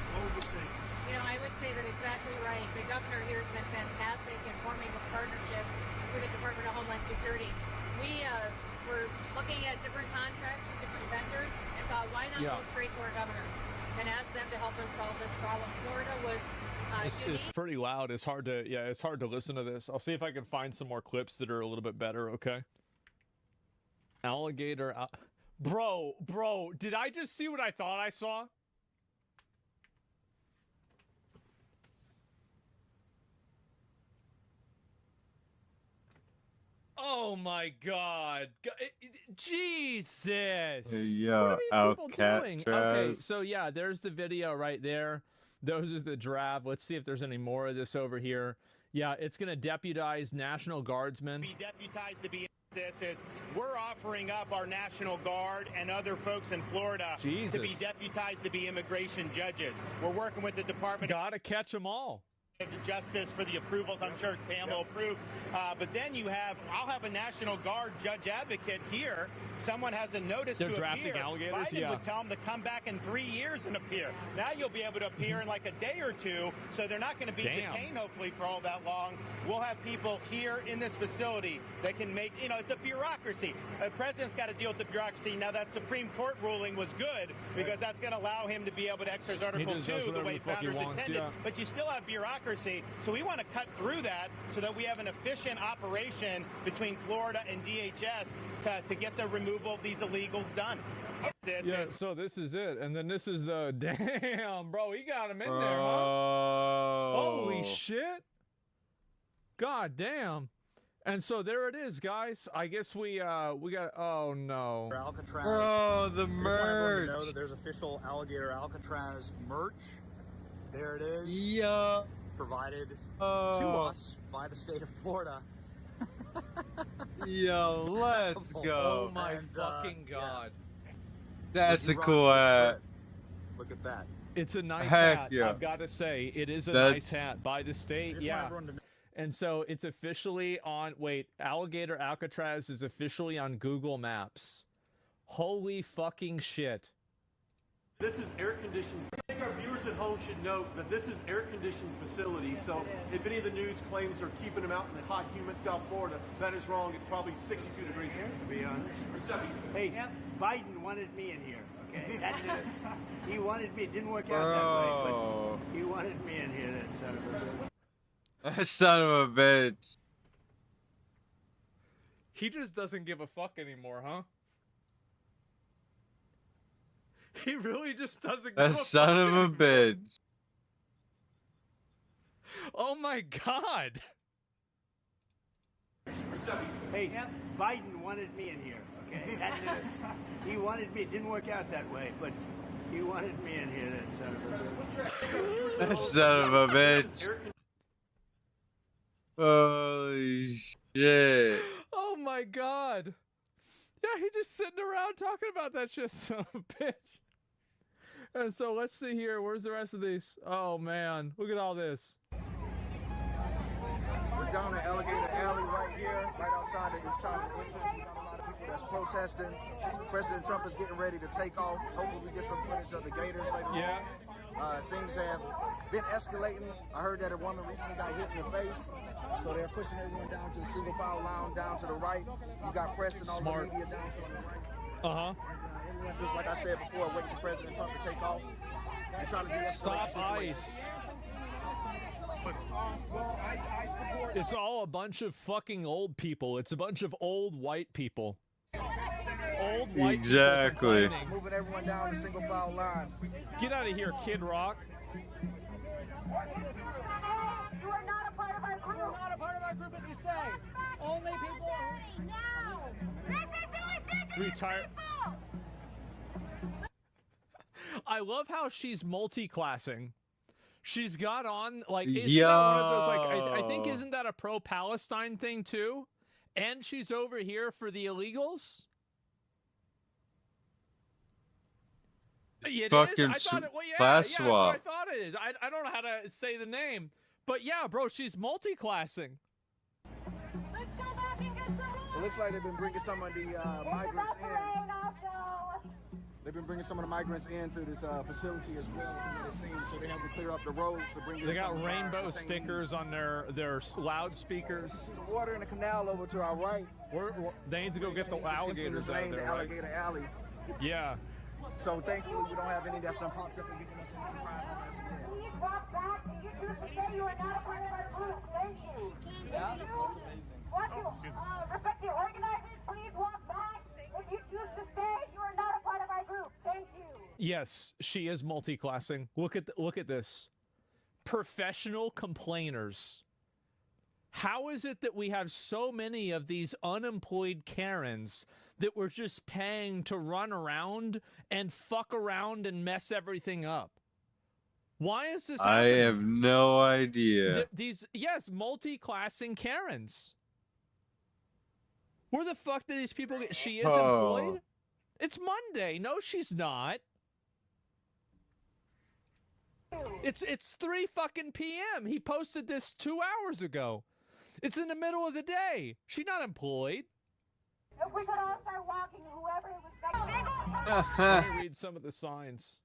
What would you say? You know, I would say that exactly right. The governor here has been fantastic in forming this partnership with the Department of Homeland Security. We were looking at different contracts with different vendors and thought, why not go straight to our governors and ask them to help us solve this problem? Florida was It's pretty loud. It's hard to listen to this. I'll see if I can find some more clips that are a little bit better, okay? Alligator... Bro, did I just see what I thought I saw? Oh my God. Jesus. Yo, what are these people doing? Alcatraz. Okay, so yeah, there's the video right there. Those are the draft. Let's see if there's any more of this over here. Yeah, it's going to deputize National Guardsmen. Be deputized to be. This is we're offering up our National Guard and other folks in Florida to be deputized to be immigration judges. We're working with the Department. Gotta catch them all. Justice for the approvals. I'm sure Pam will approve. But then I'll have a National Guard judge advocate here. Someone has a notice They're to drafting appear. alligators? Biden would tell them to come back in 3 years and appear. Now you'll be able to appear in like a day or two, so they're not going to be detained hopefully for all that long. We'll have people here in this facility that can make, it's a bureaucracy. The president's got to deal with the bureaucracy. Now that Supreme Court ruling was good because that's going to allow him to be able to exercise Article 2 the way founders intended. But you still have bureaucracy. So we want to cut through that so that we have an efficient operation between Florida and DHS to get the removal of these illegals done. So this is it. And then this is the, damn, bro, he got him in there, huh? Holy shit. God damn. And so there it is, guys. I guess we got, oh no. Alcatraz. Bro, the I just want merch. everyone to know that there's official Alligator Alcatraz merch. There it is. Yeah. Provided to us by the state of Florida. Yo, let's go. Oh my fucking God. That's a cool hat. Look at that. It's a nice Heck hat. yeah. I've got to say, it is a nice hat by the state. Yeah. And so it's officially on, Alligator Alcatraz is officially on Google Maps. Holy fucking shit. This is air-conditioned. I think our viewers at home should note that this is air-conditioned facility, so if any of the news claims are keeping them out in the hot, humid South Florida, that is wrong. It's probably 62 degrees here. To be honest. Or 70. Hey, Biden wanted me in here, okay? He wanted me. It didn't work out that way, but he wanted me in here, that son of a bitch. That son of a bitch. He just doesn't give a fuck anymore, huh? He really just doesn't give a fuck. That son of a bitch. Oh my God. Hey, Biden wanted me in here, okay? He wanted me. It didn't work out that way, but he wanted me in here, that son of a bitch. That son of a bitch. Holy shit. Oh my God. Yeah, he just sitting around talking about that shit, son of a bitch. And so let's see here. Where's the rest of these? Oh man, look at all this. We're down at Alligator Alley right here, right outside of China. We got a lot of people that's protesting. President Trump is getting ready to take off. Hopefully we get some footage of the Gators later on. Things have been escalating. I heard that a woman recently got hit in the face. So they're pushing everyone down to the single file line down to the right. You got press and all the media down to the right. Everyone, just like I said before, waiting for President Trump to take off. They're trying to stop ICE. It's all a bunch of fucking old people. It's a bunch of old white people. Old white exactly. people moving everyone down the single file line. Get out of here, Kid Rock. You are not a part of our group. You are not a part of our group if you stay. Only people who retire. I love how she's multi-classing. She's got on like isn't that one of those like I think isn't that a pro-Palestine thing too? And she's over here for the illegals. It fucking is? I thought it, well, yeah, class yeah, swap. that's what I thought it is. I don't know how to say the name, but yeah, bro, she's multi-classing. It looks like they've been bringing some of the migrants in. They've been bringing some of the migrants into this facility as well. It seems so they have to clear up the roads to bring. They got rainbow stickers on their loudspeakers. There's water in the canal over to our right. They need to go get the alligators out of there. Alligator Alley. Yeah. So thankfully we don't have any that's done popped up and giving us any surprises. please walk back and you choose to say you are not a part of our group. Thank you. If you want to respect the organizers, please walk back. If you choose to stay, you are not a part of our group. Thank you. Yes, she is multi-classing. Look at this. Professional complainers. How is it that we have so many of these unemployed Karens that we're just paying to run around and fuck around and mess everything up? Why is this happening? I have no idea. These, yes, multi-classing Karens. Where the fuck do these people get? She is employed? It's Monday. No, she's not. It's 3 fucking p.m. He posted this 2 hours ago. It's in the middle of the day. She's not employed. If we could all start walking, whoever it was. Let me read some of the signs.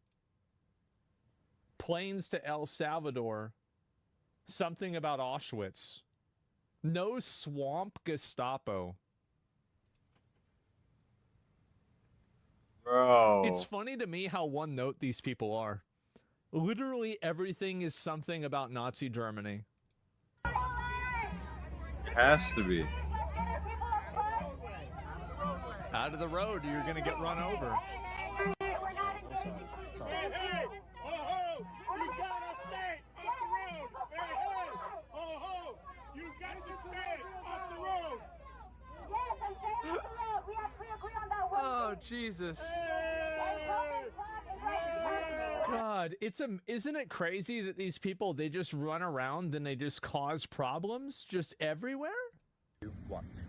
Planes to El Salvador. Something about Auschwitz. No swamp Gestapo. Bro. It's funny to me how one note these people are. Literally everything is something about Nazi Germany. It has to be. Out of the road, you're going to get run over. Oh, Jesus. God, isn't it crazy that these people, they just run around and they just cause problems just everywhere?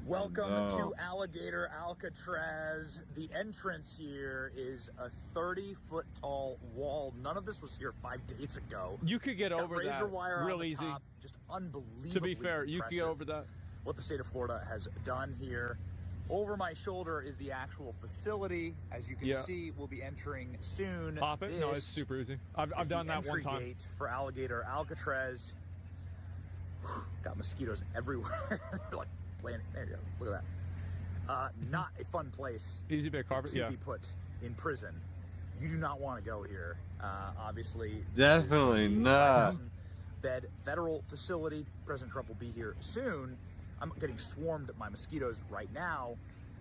Welcome to Alligator Alcatraz. The entrance here is a 30-foot tall wall. None of this was here 5 days ago. You could get over that real easy. Top, just unbelievably To be fair, you could get over that. What the state of Florida has done here. Over my shoulder is the actual facility. As you can see, we'll be entering soon. Pop it? No, it's super easy. I've done that one time. Gate for Alligator Alcatraz. Got mosquitoes everywhere. Like, there you go. Look at that. Not a fun place. Easy bit carpet, to be put in prison. You do not want to go here. Obviously. Definitely not. Bed federal facility. President Trump will be here soon. I'm getting swarmed by mosquitoes right now,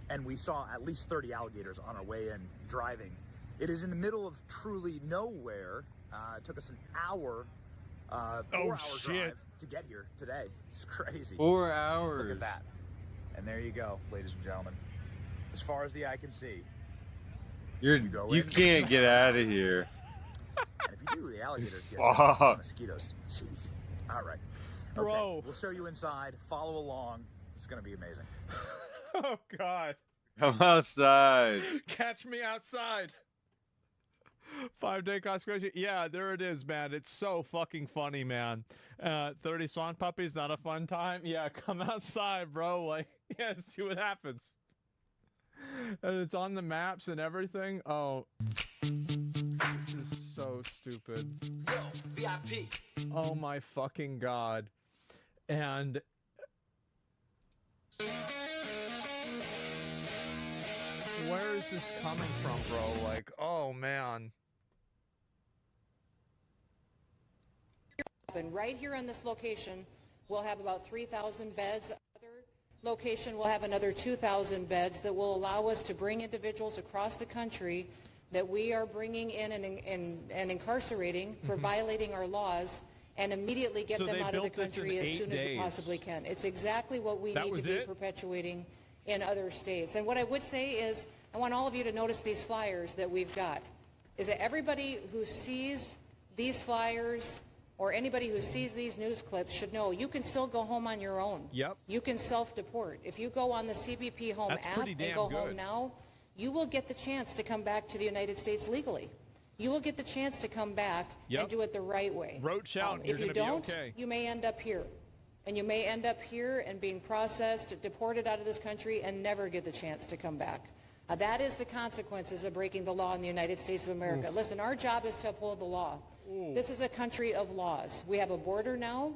and we saw at least 30 alligators on our way in driving. It is in the middle of truly nowhere. It took us an hour, 4 hour drive to get here today. It's crazy. 4 hours. Look at that. And there you go, ladies and gentlemen. As far as the eye can see. You can't get out of here. And if you do, the alligators get mosquitoes. Jeez. All right. Bro. Okay, we'll show you inside. Follow along. It's going to be amazing. Oh, God. Come outside. Catch me outside. 5-day conspiracy. Yeah, there it is, man. It's so fucking funny, man. 30 swamp puppies, not a fun time? Yeah, come outside, bro. Like, yeah, see what happens. And it's on the maps and everything. Oh. This is so stupid. Yo, VIP. Oh, my fucking God. And where is this coming from, bro? Like, oh, man. And right here on this location, we'll have about 3,000 beds. Other location will have another 2,000 beds that will allow us to bring individuals across the country that we are bringing in and incarcerating for violating our laws, and immediately get them out of the country as soon as we possibly can. It's exactly what we need to be perpetuating in other states. And what I would say is, I want all of you to notice these flyers that we've got. Is that everybody who sees these flyers or anybody who sees these news clips should know you can still go home on your own. Yep. You can self-deport. If you go on the CBP Home app and go home now, you will get the chance to come back to the United States legally. You will get the chance to come back and do it the right way. Roach out, if you don't, you may end up here. And you may end up here and being processed, deported out of this country, and never get the chance to come back. That is the consequences of breaking the law in the United States of America. Listen, our job is to uphold the law. This is a country of laws. We have a border now,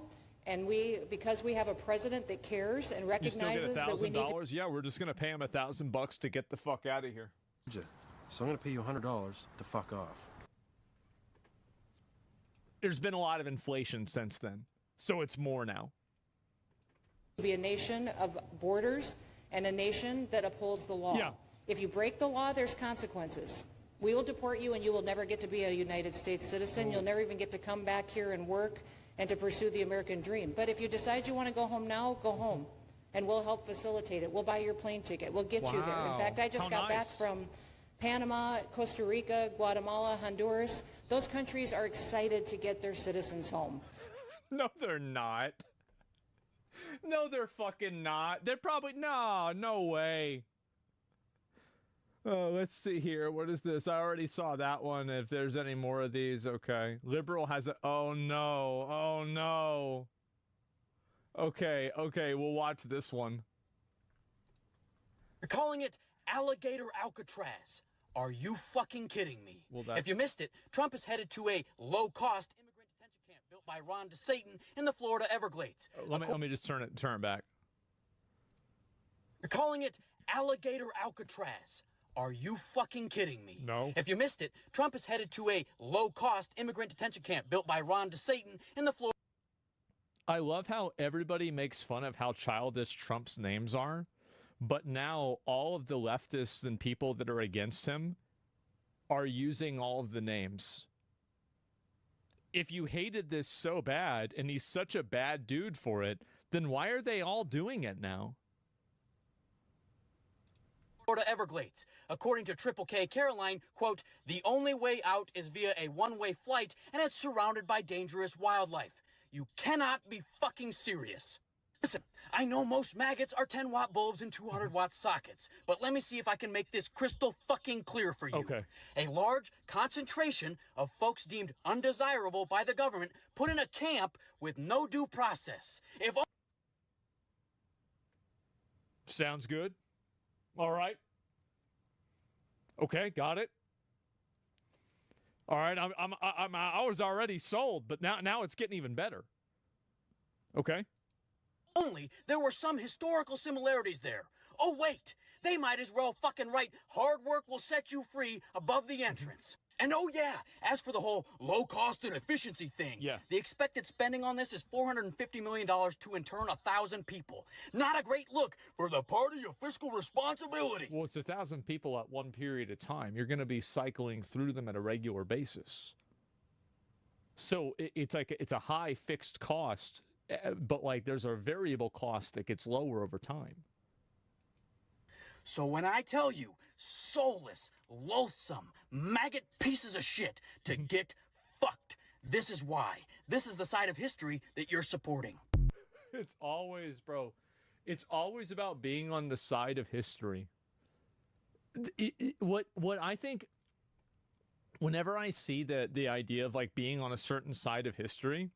and because we have a president that cares and recognizes that we need to... Yeah, we're just going to pay him $1,000 to get the fuck out of here. So I'm going to pay you $100 to fuck off. There's been a lot of inflation since then, so it's more now. Be a nation of borders and a nation that upholds the law. Yeah. If you break the law, there's consequences. We will deport you, and you will never get to be a United States citizen. You'll never even get to come back here and work and to pursue the American dream. But if you decide you want to go home now, go home, and we'll help facilitate it. We'll buy your plane ticket. We'll get you there. In fact, I just got back from Panama, Costa Rica, Guatemala, Honduras. Those countries are excited to get their citizens home. No, they're not. No, they're fucking not. They're probably... No way. Let's see here. What is this? I already saw that one. If there's any more of these, okay. Liberal has a... Oh, no. Oh, no. Okay, we'll watch this one. You're calling it Alligator Alcatraz. Are you fucking kidding me? Well, if you missed it, Trump is headed to a low-cost immigrant detention camp built by Ron DeSatan in the Florida Everglades. Let me just turn it back. You're calling it Alligator Alcatraz. Are you fucking kidding me? No. If you missed it, Trump is headed to a low-cost immigrant detention camp built by Ron DeSatan in the Florida... I love how everybody makes fun of how childish Trump's names are, but now all of the leftists and people that are against him are using all of the names. If you hated this so bad and he's such a bad dude for it, then why are they all doing it now? Florida Everglades. According to Triple K Caroline, quote, the only way out is via a one-way flight and it's surrounded by dangerous wildlife. You cannot be fucking serious. Listen, I know most maggots are 10-watt bulbs in 200-watt sockets, but let me see if I can make this crystal fucking clear for you. Okay. A large concentration of folks deemed undesirable by the government put in a camp with no due process. If... Sounds good. All right. Okay, got it. All right, I was already sold, but now it's getting even better. Okay. Only there were some historical similarities there. Oh, wait, they might as well fucking write hard work will set you free above the entrance. And oh yeah, as for the whole low cost and efficiency thing, the expected spending on this is $450 million to intern 1,000 people. Not a great look for the party of fiscal responsibility. Well, it's 1,000 people at one period of time. You're going to be cycling through them at a regular basis. So it's like it's a high fixed cost, but like there's a variable cost that gets lower over time. So when I tell you soulless, loathsome, maggot pieces of shit to get fucked, this is why. This is the side of history that you're supporting. It's always, bro, it's always about being on the side of history. What I think, whenever I see the idea of like being on a certain side of history,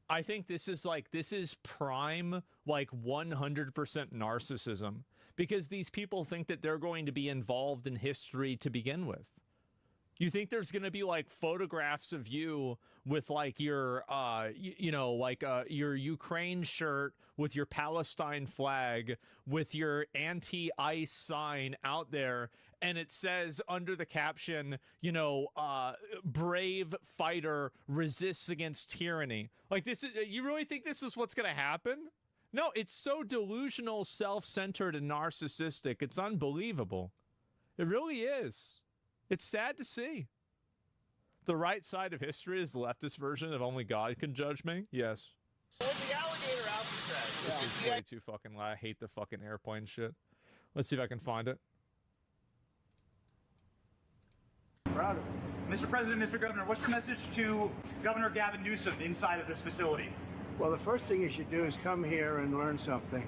I think this is prime, like 100% narcissism. Because these people think that they're going to be involved in history to begin with. You think there's going to be like photographs of you with like your, your Ukraine shirt with your Palestine flag, with your anti-ICE sign out there, and it says under the caption, brave fighter resists against tyranny. Like this is, you really think this is what's going to happen? No, it's so delusional, self-centered, and narcissistic. It's unbelievable. It really is. It's sad to see. The right side of history is the leftist version of only God can judge me. Yes. What's the alligator Alcatraz? This is way too fucking loud. I hate the fucking airplane shit. Let's see if I can find it. Proud of it. Mr. President, Mr. Governor, what's the message to Governor Gavin Newsom inside of this facility? Well, the first thing you should do is come here and learn something,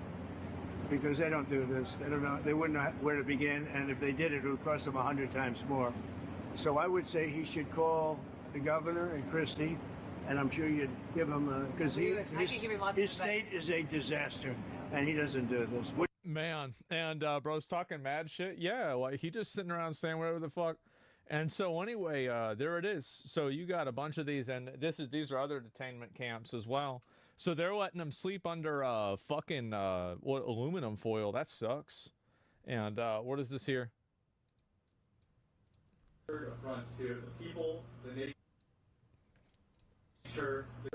because they don't do this. They don't know. They wouldn't know where to begin, and if they did, it would cost them 100 times more. So I would say he should call the governor and Christie, and I'm sure you'd give him because his state is a disaster, and he doesn't do this. Man, and bro's talking mad shit. Yeah, like he just sitting around saying whatever the fuck. And so anyway, there it is. So you got a bunch of these, and these are other detainment camps as well. So they're letting them sleep under fucking aluminum foil. That sucks. And what is this here? Affronts to the people, the nature,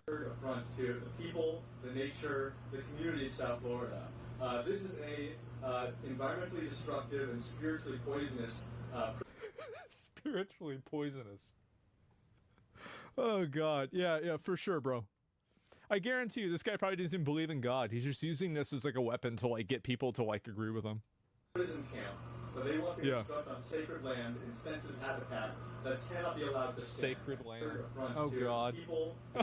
affronts to the people, the nature, the community of South Florida. This is a environmentally destructive and spiritually poisonous. Spiritually poisonous. Oh God, yeah, for sure, bro. I guarantee you, this guy probably doesn't believe in God. He's just using this as like a weapon to like get people to like agree with him. Prison camp, but they want to construct on sacred land in sensitive habitat that cannot be allowed to stand. Sacred land. Oh God.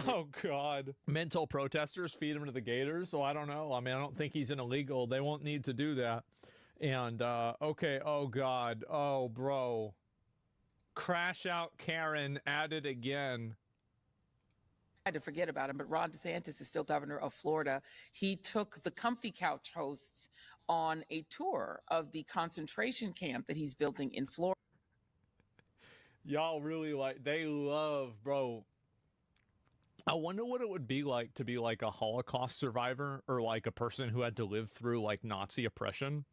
Oh God. Mental protesters feed him to the gators. So I don't know. I mean, I don't think he's an illegal. They won't need to do that. And okay. Oh God. Oh bro. Crash out Karen at it again. I had to forget about him, but Ron DeSantis is still governor of Florida. He took the Comfy Couch hosts on a tour of the concentration camp that he's building in Florida. Y'all really they love, bro. I wonder what it would be like to be like a Holocaust survivor or like a person who had to live through like Nazi oppression.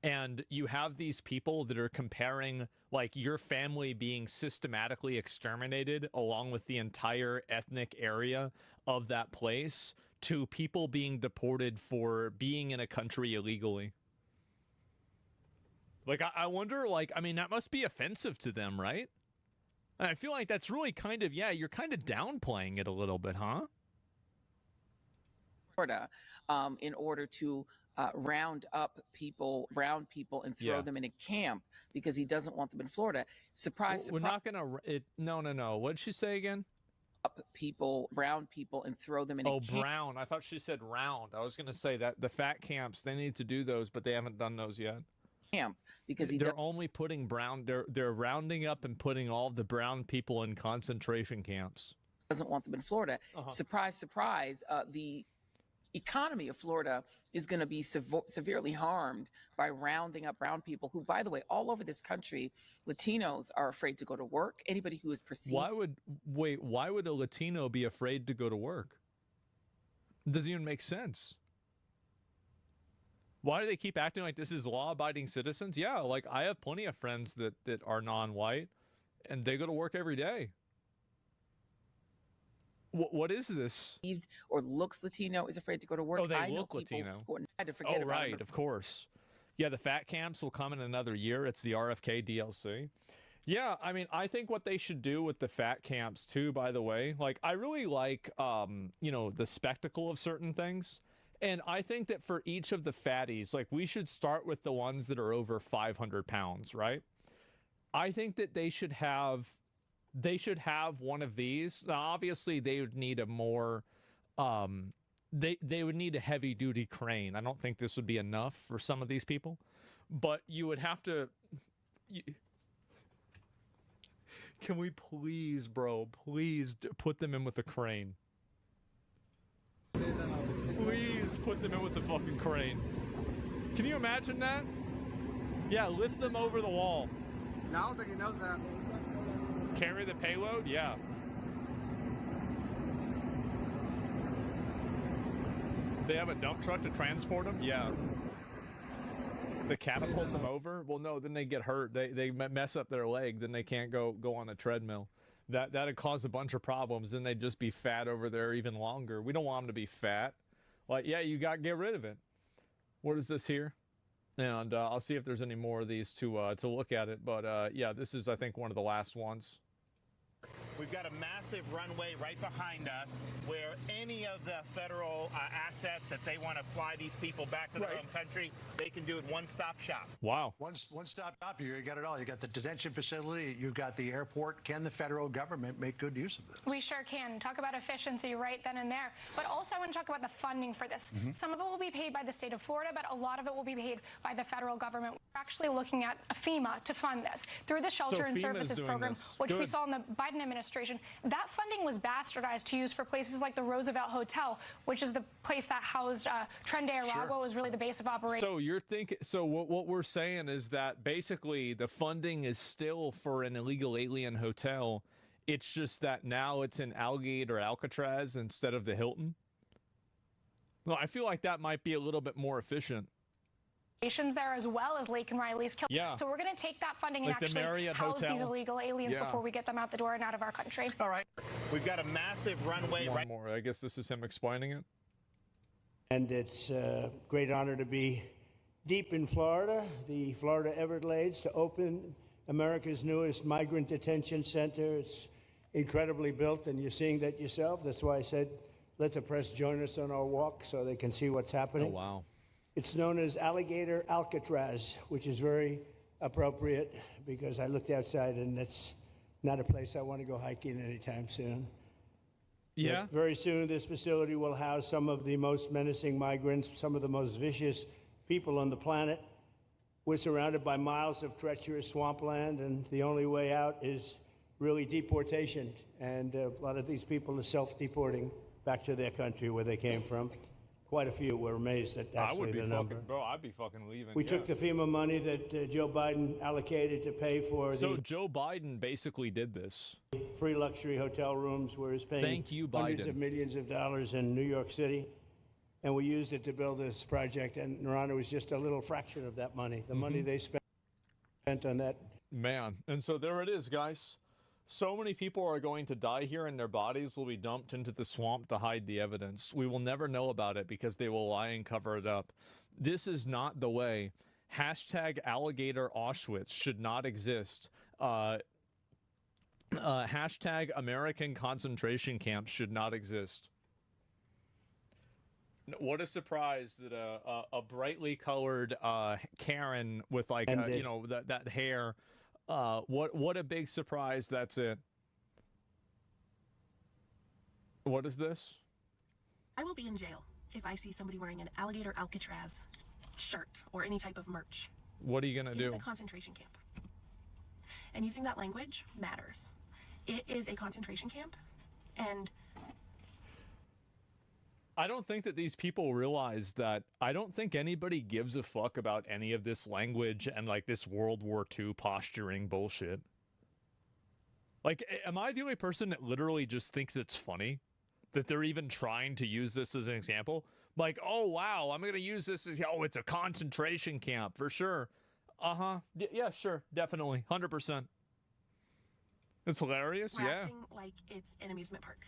And you have these people that are comparing like your family being systematically exterminated along with the entire ethnic area of that place to people being deported for being in a country illegally. Like, I wonder, like, I mean, that must be offensive to them, right? I feel like that's really kind of, yeah, you're kind of downplaying it a little bit, huh? Florida, in order to round up people, brown people, and throw them in a camp because he doesn't want them in Florida. Surprise, We're not gonna. No. What did she say again? Up people, brown people, and throw them in a camp. Oh, brown. I thought she said round. I was gonna say that the fat camps, they need to do those, but they haven't done those yet. Camp because they're only putting brown. They're rounding up and putting all the brown people in concentration camps. Doesn't want them in Florida. Surprise, surprise. The economy of Florida is going to be severely harmed by rounding up brown people who, by the way, all over this country, Latinos are afraid to go to work. Anybody who is perceived. Why would a Latino be afraid to go to work? It doesn't even make sense. Why do they keep acting like this is law-abiding citizens? Yeah, like I have plenty of friends that are non-white and they go to work every day. What is this? Or looks Latino, is afraid to go to work. Oh, they look Latino. Oh, right, of course. Yeah, the fat camps will come in another year. It's the RFK DLC. Yeah, I mean, I think what they should do with the fat camps too, by the way, like I really like, you know, the spectacle of certain things. And I think that for each of the fatties, like we should start with the ones that are over 500 pounds, right? I think that they should have one of these. Now, obviously, they would need a more, they would need a heavy duty crane. I don't think this would be enough for some of these people, but you would have to. Can we please, bro? Please put them in with a crane. Please put them in with the fucking crane. Can you imagine that? Yeah, lift them over the wall. No, I don't think he knows that. Carry the payload? Yeah. They have a dump truck to transport them? Yeah. They catapult them over? Well, no, then they get hurt. They mess up their leg. Then they can't go on a treadmill. That'd cause a bunch of problems. Then they'd just be fat over there even longer. We don't want them to be fat. Like, yeah, you got to get rid of it. What is this here? And I'll see if there's any more of these to look at it. But, yeah, this is, I think, one of the last ones. We've got a massive runway right behind us where any of the federal assets that they want to fly these people back to their own country, they can do it one-stop shop. Wow. One-stop shop here. You got it all. You got the detention facility. You've got the airport. Can the federal government make good use of this? We sure can. Talk about efficiency right then and there. But also I want to talk about the funding for this. Some of it will be paid by the state of Florida, but a lot of it will be paid by the federal government. We're actually looking at FEMA to fund this through the Shelter and Services Program, which we saw in the Biden administration. That funding was bastardized to use for places like the Roosevelt Hotel, which is the place that housed Tren de Aragua, was really the base of operation. So you're thinking, so what we're saying is that basically the funding is still for an illegal alien hotel. It's just that now it's in Algate or Alcatraz instead of the Hilton. Well, I feel like that might be a little bit more efficient. There as well as Lake and Riley's Kill. Yeah. So we're going to take that funding and like actually house these illegal aliens before we get them out the door and out of our country. All right. We've got a massive runway right more. I guess this is him explaining it. And it's a great honor to be deep in Florida, the Florida Everglades, to open America's newest migrant detention center. It's incredibly built, and you're seeing that yourself. That's why I said let the press join us on our walk so they can see what's happening. Oh, wow. It's known as Alligator Alcatraz, which is very appropriate because I looked outside and that's not a place I want to go hiking anytime soon. Yeah. But very soon, this facility will house some of the most menacing migrants, some of the most vicious people on the planet. We're surrounded by miles of treacherous swampland, and the only way out is really deportation. And a lot of these people are self-deporting back to their country where they came from. Quite a few. We're amazed at actually the number. Bro, I'd be fucking leaving. We took the FEMA money that Joe Biden allocated to pay for So Joe Biden basically did this. Free luxury hotel rooms, where he's paying Thank you, hundreds Biden. of millions of dollars in New York City. And we used it to build this project. And Iran was just a little fraction of that money. The money they spent on that. Man, and so there it is, guys. So many people are going to die here and their bodies will be dumped into the swamp to hide the evidence. We will never know about it because they will lie and cover it up. This is not the way. Hashtag alligator Auschwitz should not exist. Hashtag American concentration camps should not exist. What a surprise that a brightly colored Karen with like you know that hair. What a big surprise. That's it. What is this? I will be in jail if I see somebody wearing an alligator Alcatraz shirt or any type of merch. What are you gonna do? It is a concentration camp. And using that language matters. It is a concentration camp, and I don't think that these people realize that. I don't think anybody gives a fuck about any of this language and like this World War II posturing bullshit. Like, am I the only person that literally just thinks it's funny that they're even trying to use this as an example? Like, oh, wow, I'm going to use this as, oh, it's a concentration camp for sure. Uh-huh. Yeah, sure. Definitely. 100%. It's hilarious. we're Yeah. acting like it's an amusement park.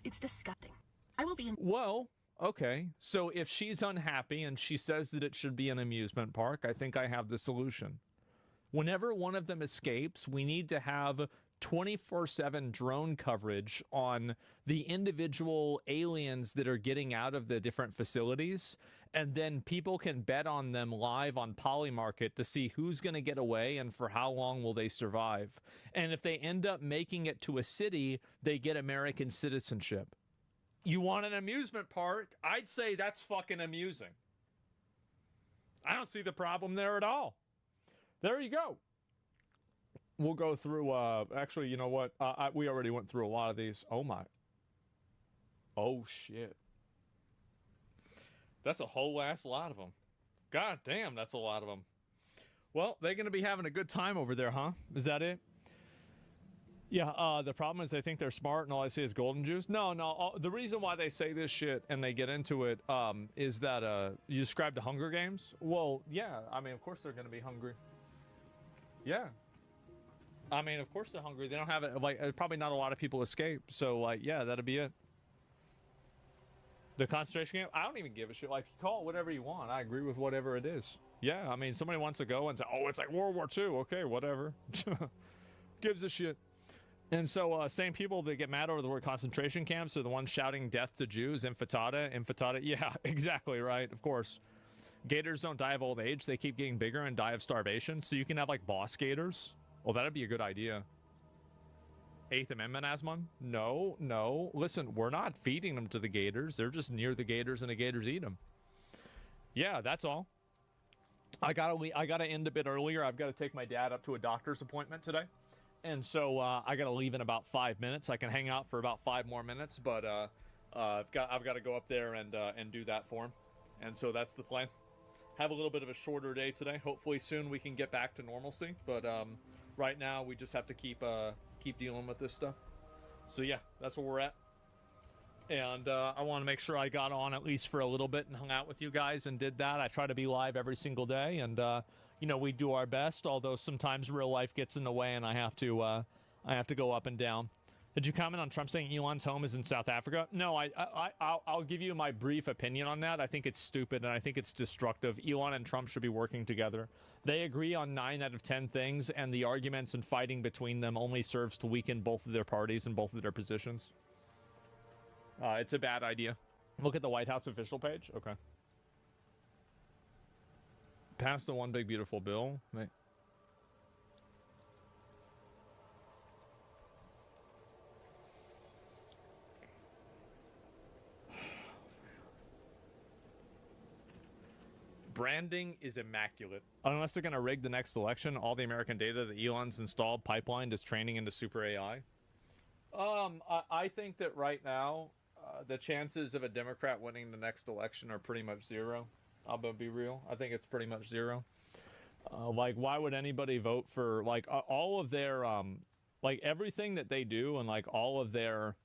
It's disgusting. I will be in. Well, okay. So if she's unhappy and she says that it should be an amusement park, I think I have the solution. Whenever one of them escapes, we need to have 24/7 drone coverage on the individual aliens that are getting out of the different facilities, and then people can bet on them live on Polymarket to see who's going to get away and for how long will they survive. And if they end up making it to a city, they get American citizenship. You want an amusement park? I'd say that's fucking amusing. I don't see the problem there at all. There you go. We'll go through, actually, you know what? We already went through a lot of these. Oh, my. Oh, shit. That's a whole ass lot of them. God damn, that's a lot of them. Well, they're going to be having a good time over there, huh? Is that it? Yeah, the problem is they think they're smart and all I see is golden juice. No, the reason why they say this shit and they get into it is that you described the Hunger Games. Well, yeah, I mean, of course they're going to be hungry. Yeah. I mean, of course they're hungry. They don't have it, like, probably not a lot of people escape. So, like, yeah, that'll be it. The concentration camp, I don't even give a shit. Like, you call it whatever you want. I agree with whatever it is. Yeah, I mean, somebody wants to go and say, oh, it's like World War II. Okay, whatever. Gives a shit. And so, same people that get mad over the word concentration camps are the ones shouting death to Jews, intifada. Yeah, exactly, right, of course. Gators don't die of old age. They keep getting bigger and die of starvation. So you can have, like, boss gators. Well, that'd be a good idea. Eighth Amendment, Asmon? No. Listen, we're not feeding them to the gators. They're just near the gators, and the gators eat them. Yeah, that's all. I gotta end a bit earlier. I've got to take my dad up to a doctor's appointment today. And so I got to leave in about 5 minutes. I can hang out for about 5 more minutes, but I've got to go up there and do that for him. And so that's the plan. Have a little bit of a shorter day today. Hopefully soon we can get back to normalcy. But right now we just have to keep dealing with this stuff. So yeah, that's where we're at. And I want to make sure I got on at least for a little bit and hung out with you guys and did that. I try to be live every single day, and you know, we do our best, although sometimes real life gets in the way and I have to go up and down. Did you comment on Trump saying Elon's home is in South Africa? No, I'll give you my brief opinion on that. I think it's stupid and I think it's destructive. Elon and Trump should be working together. They agree on 9 out of 10 things, and the arguments and fighting between them only serves to weaken both of their parties and both of their positions. It's a bad idea. Look at the White House official page. Okay. Pass the one big beautiful bill. Branding is immaculate. Unless they're going to rig the next election, all the American data that Elon's installed pipelined is training into super AI. I think that right now, the chances of a Democrat winning the next election are pretty much zero. I'll be real. I think it's pretty much zero. Like, why would anybody vote for, like, all of their, like, everything that they do and, like, all of their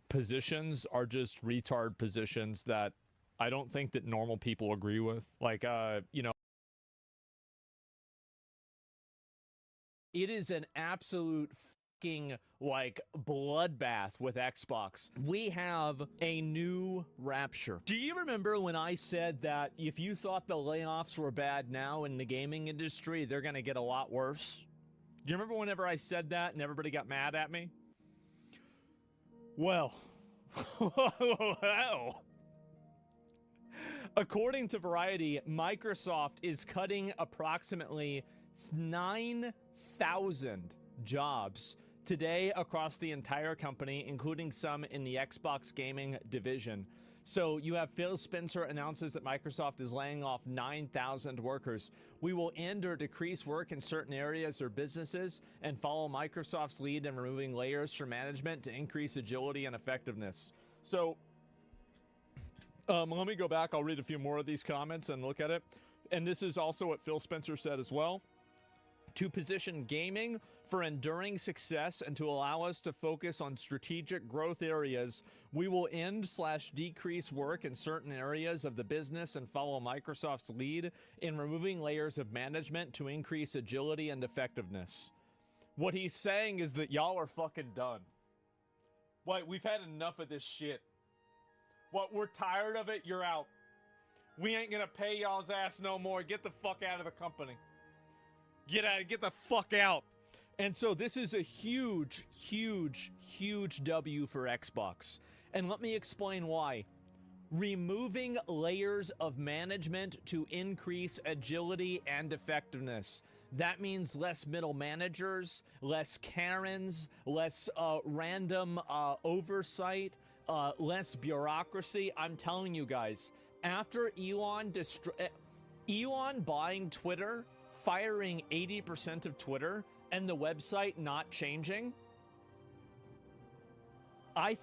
positions are just retard positions that I don't think that normal people agree with. Like, you know, it is an absolute fucking, like, bloodbath with Xbox. We have a new rapture. Do you remember when I said that if you thought the layoffs were bad now in the gaming industry, they're going to get a lot worse? Do you remember whenever I said that and everybody got mad at me? Well, well. According to Variety, Microsoft is cutting approximately 9,000 jobs today across the entire company, including some in the Xbox gaming division. So you have Phil Spencer announces that Microsoft is laying off 9,000 workers. We will end or decrease work in certain areas or businesses and follow Microsoft's lead in removing layers from management to increase agility and effectiveness. So let me go back. I'll read a few more of these comments and look at it. And this is also what Phil Spencer said as well. To position gaming for enduring success and to allow us to focus on strategic growth areas, we will end/decrease work in certain areas of the business and follow Microsoft's lead in removing layers of management to increase agility and effectiveness. What he's saying is that y'all are fucking done. Like, we've had enough of this shit. What, we're tired of it? You're out. We ain't gonna pay y'all's ass no more. Get the fuck out of the company. Get out, get the fuck out. And so this is a huge, huge, huge W for Xbox. And let me explain why. Removing layers of management to increase agility and effectiveness. That means less middle managers, less Karens, less random oversight, less bureaucracy. I'm telling you guys, after Elon buying Twitter, firing 80% of Twitter, and the website not changing, I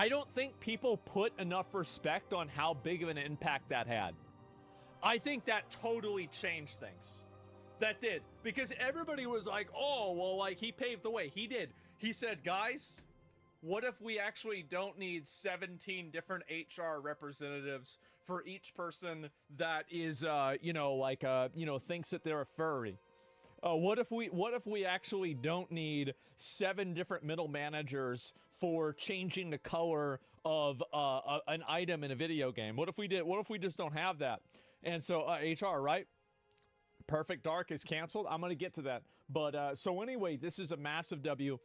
don't think people put enough respect on how big of an impact that had. I think that totally changed things. That did. Because everybody was like, oh, well, like, he paved the way. He did. He said, guys, what if we actually don't need 17 different HR representatives for each person that is, thinks that they're a furry? What if we actually don't need 7 different middle managers for changing the color of an item in a video game? What if we just don't have that? And so HR, right? Perfect Dark is canceled. I'm going to get to that. But so anyway, this is a massive W.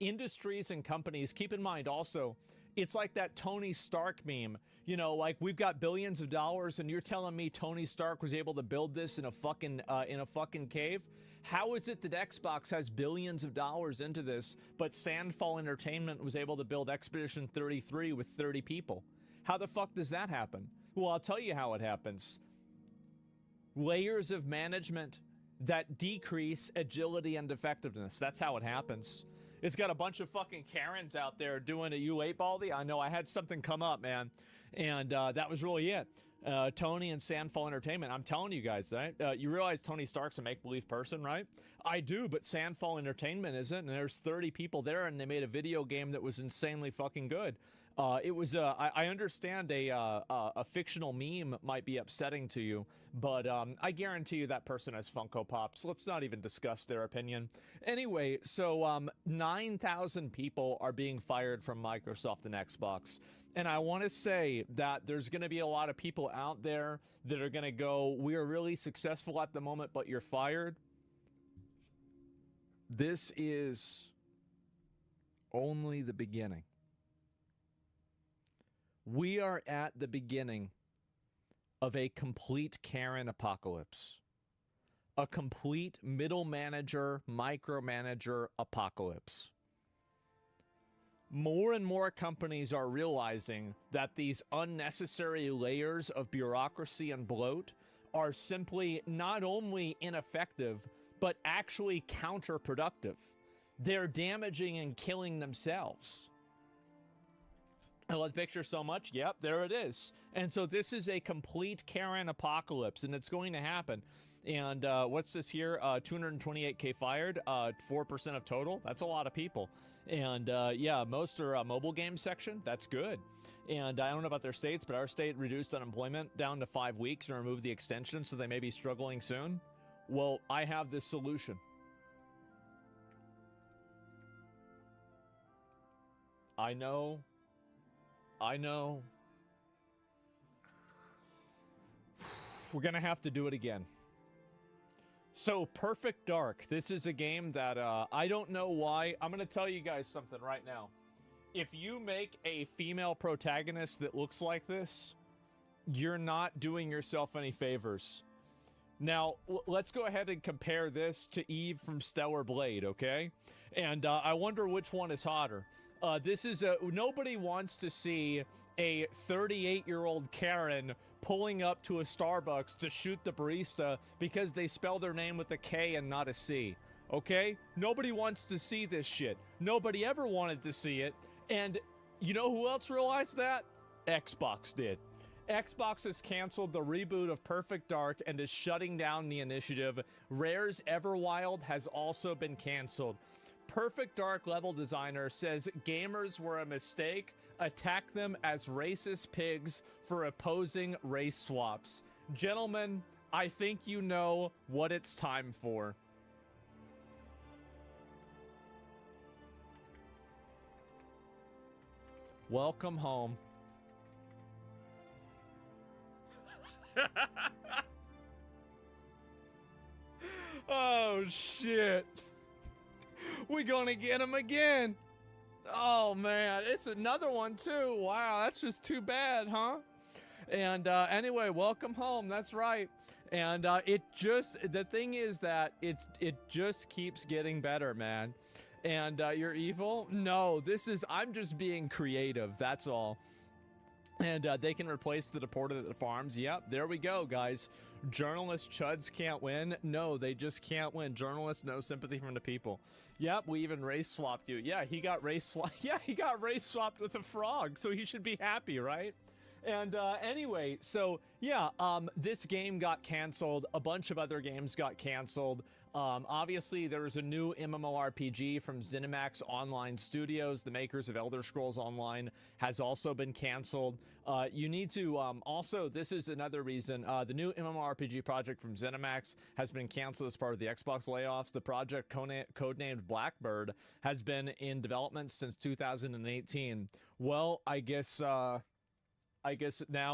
Industries and companies, keep in mind also, it's like that Tony Stark meme. You know, like, we've got billions of dollars and you're telling me Tony Stark was able to build this in a fucking cave? How is it that Xbox has billions of dollars into this, but Sandfall Entertainment was able to build Expedition 33 with 30 people? How the fuck does that happen? Well, I'll tell you how it happens. Layers of management that decrease agility and effectiveness. That's how it happens. It's got a bunch of fucking Karens out there doing a you late, Baldy. I know I had something come up, man. And that was really it. Tony and Sandfall Entertainment. I'm telling you guys, right? You realize Tony Stark's a make-believe person, right? I do, but Sandfall Entertainment isn't. And there's 30 people there, and they made a video game that was insanely fucking good. It was, I understand a fictional meme might be upsetting to you, but I guarantee you that person has Funko Pops. Let's not even discuss their opinion. Anyway, so 9,000 people are being fired from Microsoft and Xbox. And I want to say that there's going to be a lot of people out there that are going to go, we are really successful at the moment, but you're fired. This is only the beginning. We are at the beginning of a complete Karen apocalypse. A complete middle manager, micromanager apocalypse. More and more companies are realizing that these unnecessary layers of bureaucracy and bloat are simply not only ineffective, but actually counterproductive. They're damaging and killing themselves. I love the picture so much. Yep, there it is. And so this is a complete Karen apocalypse, and it's going to happen. And what's this here? 228K fired, 4% of total. That's a lot of people. And yeah, most are mobile game section. That's good. And I don't know about their states, but our state reduced unemployment down to 5 weeks and removed the extension, so they may be struggling soon. Well, I have this solution. I know. We're going to have to do it again. So, Perfect Dark. This is a game that I don't know why. I'm going to tell you guys something right now. If you make a female protagonist that looks like this, you're not doing yourself any favors. Now, let's go ahead and compare this to Eve from Stellar Blade, okay? And I wonder which one is hotter. This is nobody wants to see a 38-year-old Karen pulling up to a Starbucks to shoot the barista because they spell their name with a K and not a C, okay? Nobody wants to see this shit. Nobody ever wanted to see it. And you know who else realized that? Xbox did. Xbox has canceled the reboot of Perfect Dark and is shutting down the initiative. Rare's Everwild has also been canceled. Perfect Dark level designer says gamers were a mistake. Attack them as racist pigs for opposing race swaps. Gentlemen, I think you know what it's time for. Welcome home. Oh, shit. We're gonna get him again. Oh, man. It's another one, too. Wow, that's just too bad, huh? And anyway, welcome home. That's right. And the thing is that it just keeps getting better, man. And you're evil? No, I'm just being creative. That's all. And they can replace the deported at the farms. Yep, there we go, guys. Journalist chuds can't win. No, they just can't win. Journalists, no sympathy from the people. Yep, we even race swapped you. Yeah, he got race swapped. Yeah, he got race swapped with a frog, so he should be happy, right? And anyway, so yeah, this game got canceled. A bunch of other games got canceled. Obviously, there was a new MMORPG from ZeniMax Online Studios, the makers of Elder Scrolls Online, has also been canceled. You need to also, this is another reason, the new MMORPG project from ZeniMax has been canceled as part of the Xbox layoffs. The project, codenamed Blackbird, has been in development since 2018. Well, I guess now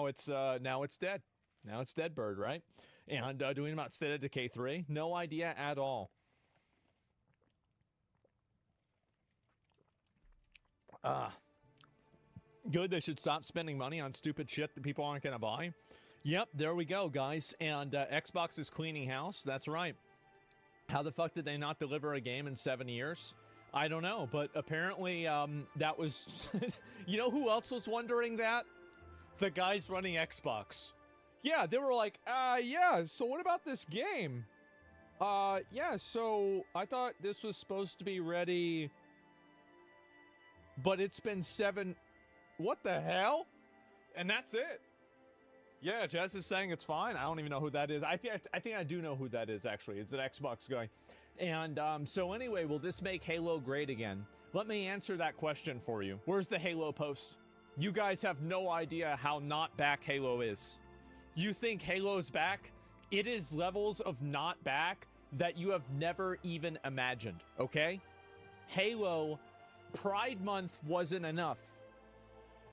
it's dead. Now it's dead bird, right? And doing about State of Decay 3, no idea at all. Good, they should stop spending money on stupid shit that people aren't going to buy. Yep, there we go, guys. And Xbox is cleaning house. That's right. How the fuck did they not deliver a game in 7 years? I don't know, but apparently that was... You know who else was wondering that? The guys running Xbox. Yeah, they were like, yeah, so what about this game? Yeah, so I thought this was supposed to be ready, but it's been 7... What the hell? And that's it. Yeah, Jess is saying it's fine. I don't even know who that is. I think I do know who that is, actually. It's an Xbox guy. And so anyway, will this make Halo great again? Let me answer that question for you. Where's the Halo post? You guys have no idea how not back Halo is. You think Halo's back? It is levels of not back that you have never even imagined, okay? Halo, Pride Month wasn't enough.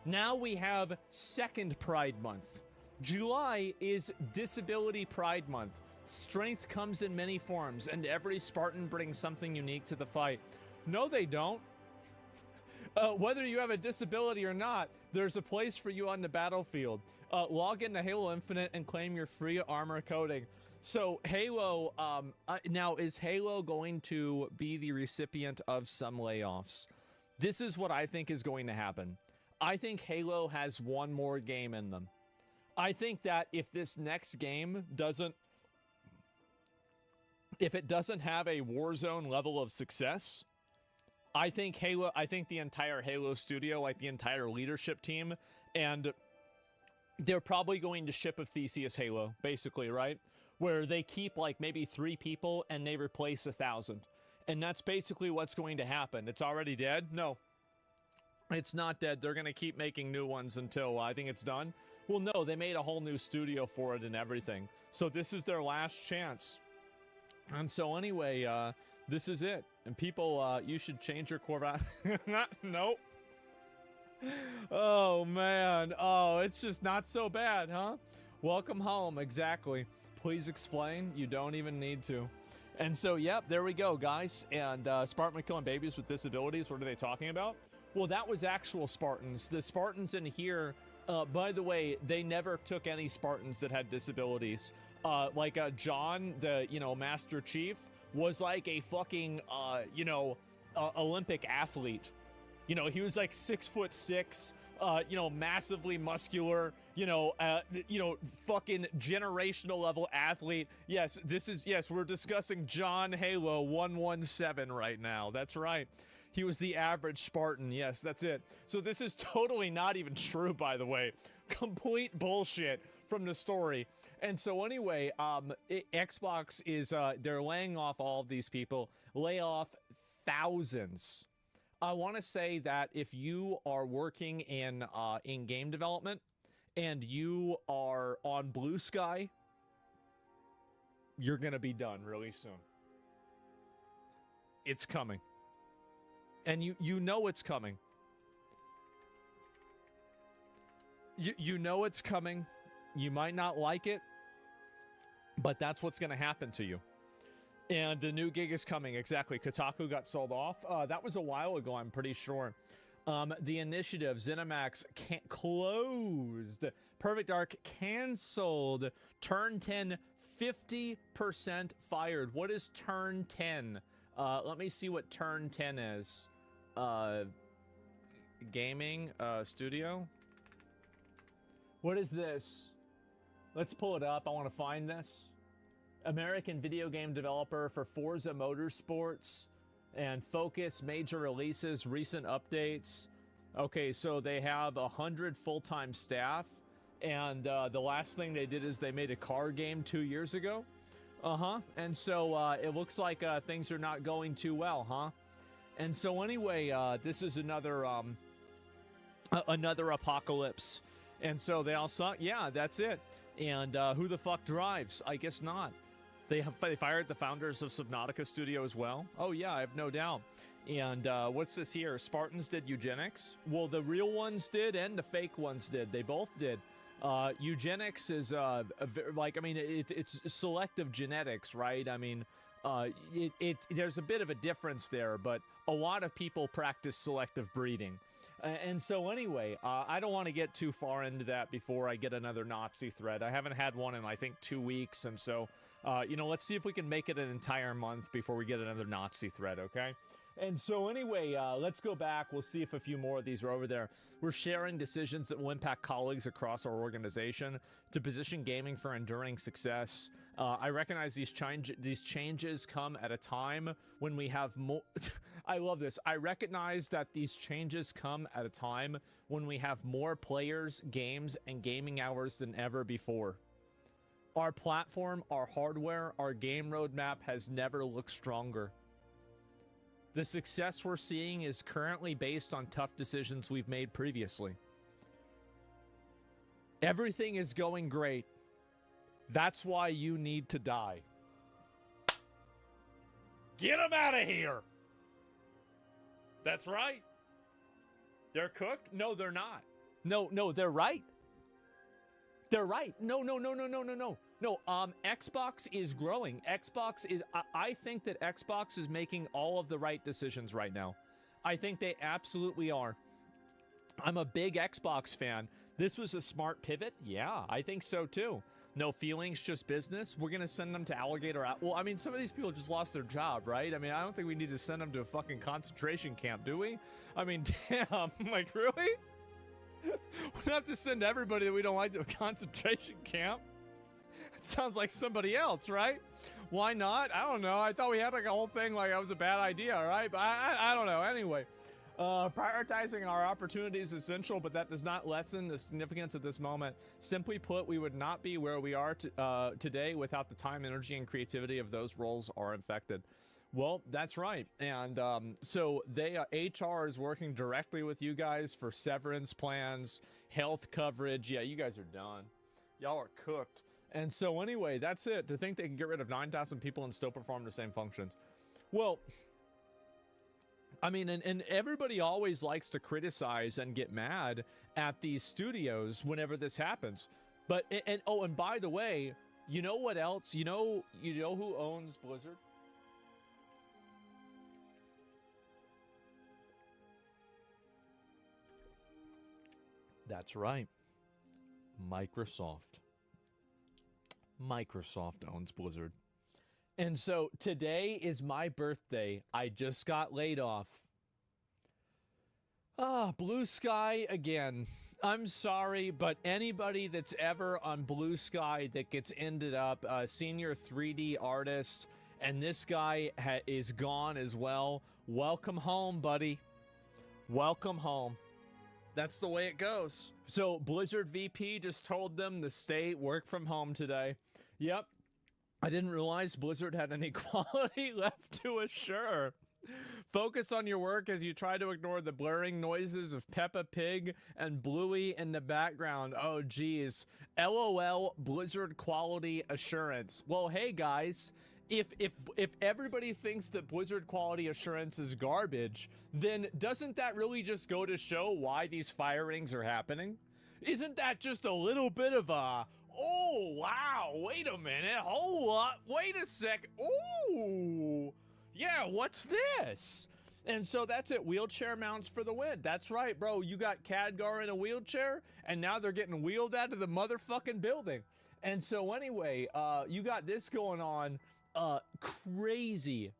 Now we have second Pride Month. July is Disability Pride Month. Strength comes in many forms, and every Spartan brings something unique to the fight. No, they don't. Whether you have a disability or not, there's a place for you on the battlefield. Log into Halo Infinite and claim your free armor coating. So Halo, now is Halo going to be the recipient of some layoffs? This is what I think is going to happen. I think Halo has one more game in them. I think that if this next game doesn't have a Warzone level of success, I think the entire Halo studio, like the entire leadership team, and they're probably going to ship a Theseus Halo, basically, right? Where they keep like maybe 3 people and they replace 1,000. And that's basically what's going to happen. It's already dead? No, it's not dead. They're going to keep making new ones until I think it's done. Well, no, they made a whole new studio for it and everything. So this is their last chance. And so anyway, this is it. And people, you should change your core Nope. Oh, man. Oh, it's just not so bad, huh? Welcome home. Exactly. Please explain. You don't even need to. And so, yep, there we go, guys. And Spartan killing babies with disabilities. What are they talking about? Well, that was actual Spartans. The Spartans in here, by the way, they never took any Spartans that had disabilities. Like John, the, Master Chief, was like a fucking, Olympic athlete. He was like 6'6", massively muscular, fucking generational level athlete. Yes, we're discussing John Halo 117 right now. That's right. He was the average Spartan. Yes, that's it. So this is totally not even true, by the way. Complete bullshit from the story. And so anyway, Xbox is, they're laying off all of these people, lay off thousands. I want to say that if you are working in game development and you are on Blue Sky, you're going to be done really soon. It's coming. And you know it's coming. You know it's coming. You might not like it, but that's what's going to happen to you. And the new gig is coming. Exactly. Kotaku got sold off. That was a while ago, I'm pretty sure. The Initiative, ZeniMax closed. Perfect Dark canceled. Turn 10, 50% fired. What is Turn 10? Let me see what Turn 10 is. Gaming studio. What is this? Let's pull it up. I want to find this. American video game developer for Forza Motorsports and Focus, major releases, recent updates. Okay, so they have 100 full-time staff, and the last thing they did is they made a car game 2 years ago. And so it looks like things are not going too well, huh? And so anyway, this is another apocalypse. And so they all suck. Yeah, that's it. And who the fuck drives? I guess not. They fired the founders of Subnautica Studio as well. Oh yeah, I have no doubt. And what's this here? Spartans did eugenics. Well, the real ones did and the fake ones did. They both did. Eugenics is it's selective genetics, right? I mean, there's a bit of a difference there, but a lot of people practice selective breeding. And so anyway, I don't want to get too far into that before I get another Nazi thread. I haven't had one in, I think, 2 weeks. And so, let's see if we can make it an entire month before we get another Nazi thread, okay? And so anyway, let's go back. We'll see if a few more of these are over there. We're sharing decisions that will impact colleagues across our organization to position gaming for enduring success. I recognize these changes come at a time when we have more... I love this. I recognize that these changes come at a time when we have more players, games, and gaming hours than ever before. Our platform, our hardware, our game roadmap has never looked stronger. The success we're seeing is currently based on tough decisions we've made previously. Everything is going great. That's why you need to die. Get them out of here! That's right. They're cooked? No, they're not. No, they're right. They're right. No. No, Xbox is growing. I think that Xbox is making all of the right decisions right now. I think they absolutely are. I'm a big Xbox fan. This was a smart pivot. Yeah, I think so too. No feelings, just business. We're going to send them to Alligator. Well, I mean, some of these people just lost their job, right? I mean, I don't think we need to send them to a fucking concentration camp, do we? I mean, damn, like, really? We don't have to send everybody that we don't like to a concentration camp. It sounds like somebody else, right? Why not? I don't know. I thought we had like a whole thing like that was a bad idea, right? But I don't know. Anyway. Prioritizing our opportunities is essential, but that does not lessen the significance at this moment. Simply put, we would not be where we are today without the time, energy, and creativity of those roles are infected. Well, that's right. And so HR is working directly with you guys for severance plans, health coverage. Yeah, you guys are done. Y'all are cooked. And so anyway, that's it. To think they can get rid of 9,000 people and still perform the same functions. Well, I mean, and everybody always likes to criticize and get mad at these studios whenever this happens. But, and by the way, you know what else? You know who owns Blizzard? That's right. Microsoft. Microsoft owns Blizzard. And so today is my birthday. I just got laid off. Blue Sky again. I'm sorry, but anybody that's ever on Blue Sky that gets ended up a senior 3D artist, and this guy is gone as well, welcome home, buddy. Welcome home. That's the way it goes. So Blizzard VP just told them to stay work from home today. Yep. I didn't realize Blizzard had any quality left to assure. Focus on your work as you try to ignore the blaring noises of Peppa Pig and Bluey in the background. Oh, geez. LOL, Blizzard quality assurance. Well, hey, guys. If everybody thinks that Blizzard quality assurance is garbage, then doesn't that really just go to show why these firings are happening? Isn't that just a little bit of a... Oh, wow, wait a minute, hold up, wait a sec, ooh, yeah, what's this? And so that's it, wheelchair mounts for the win. That's right, bro, you got Khadgar in a wheelchair, and now they're getting wheeled out of the motherfucking building. And so anyway, you got this going on, crazy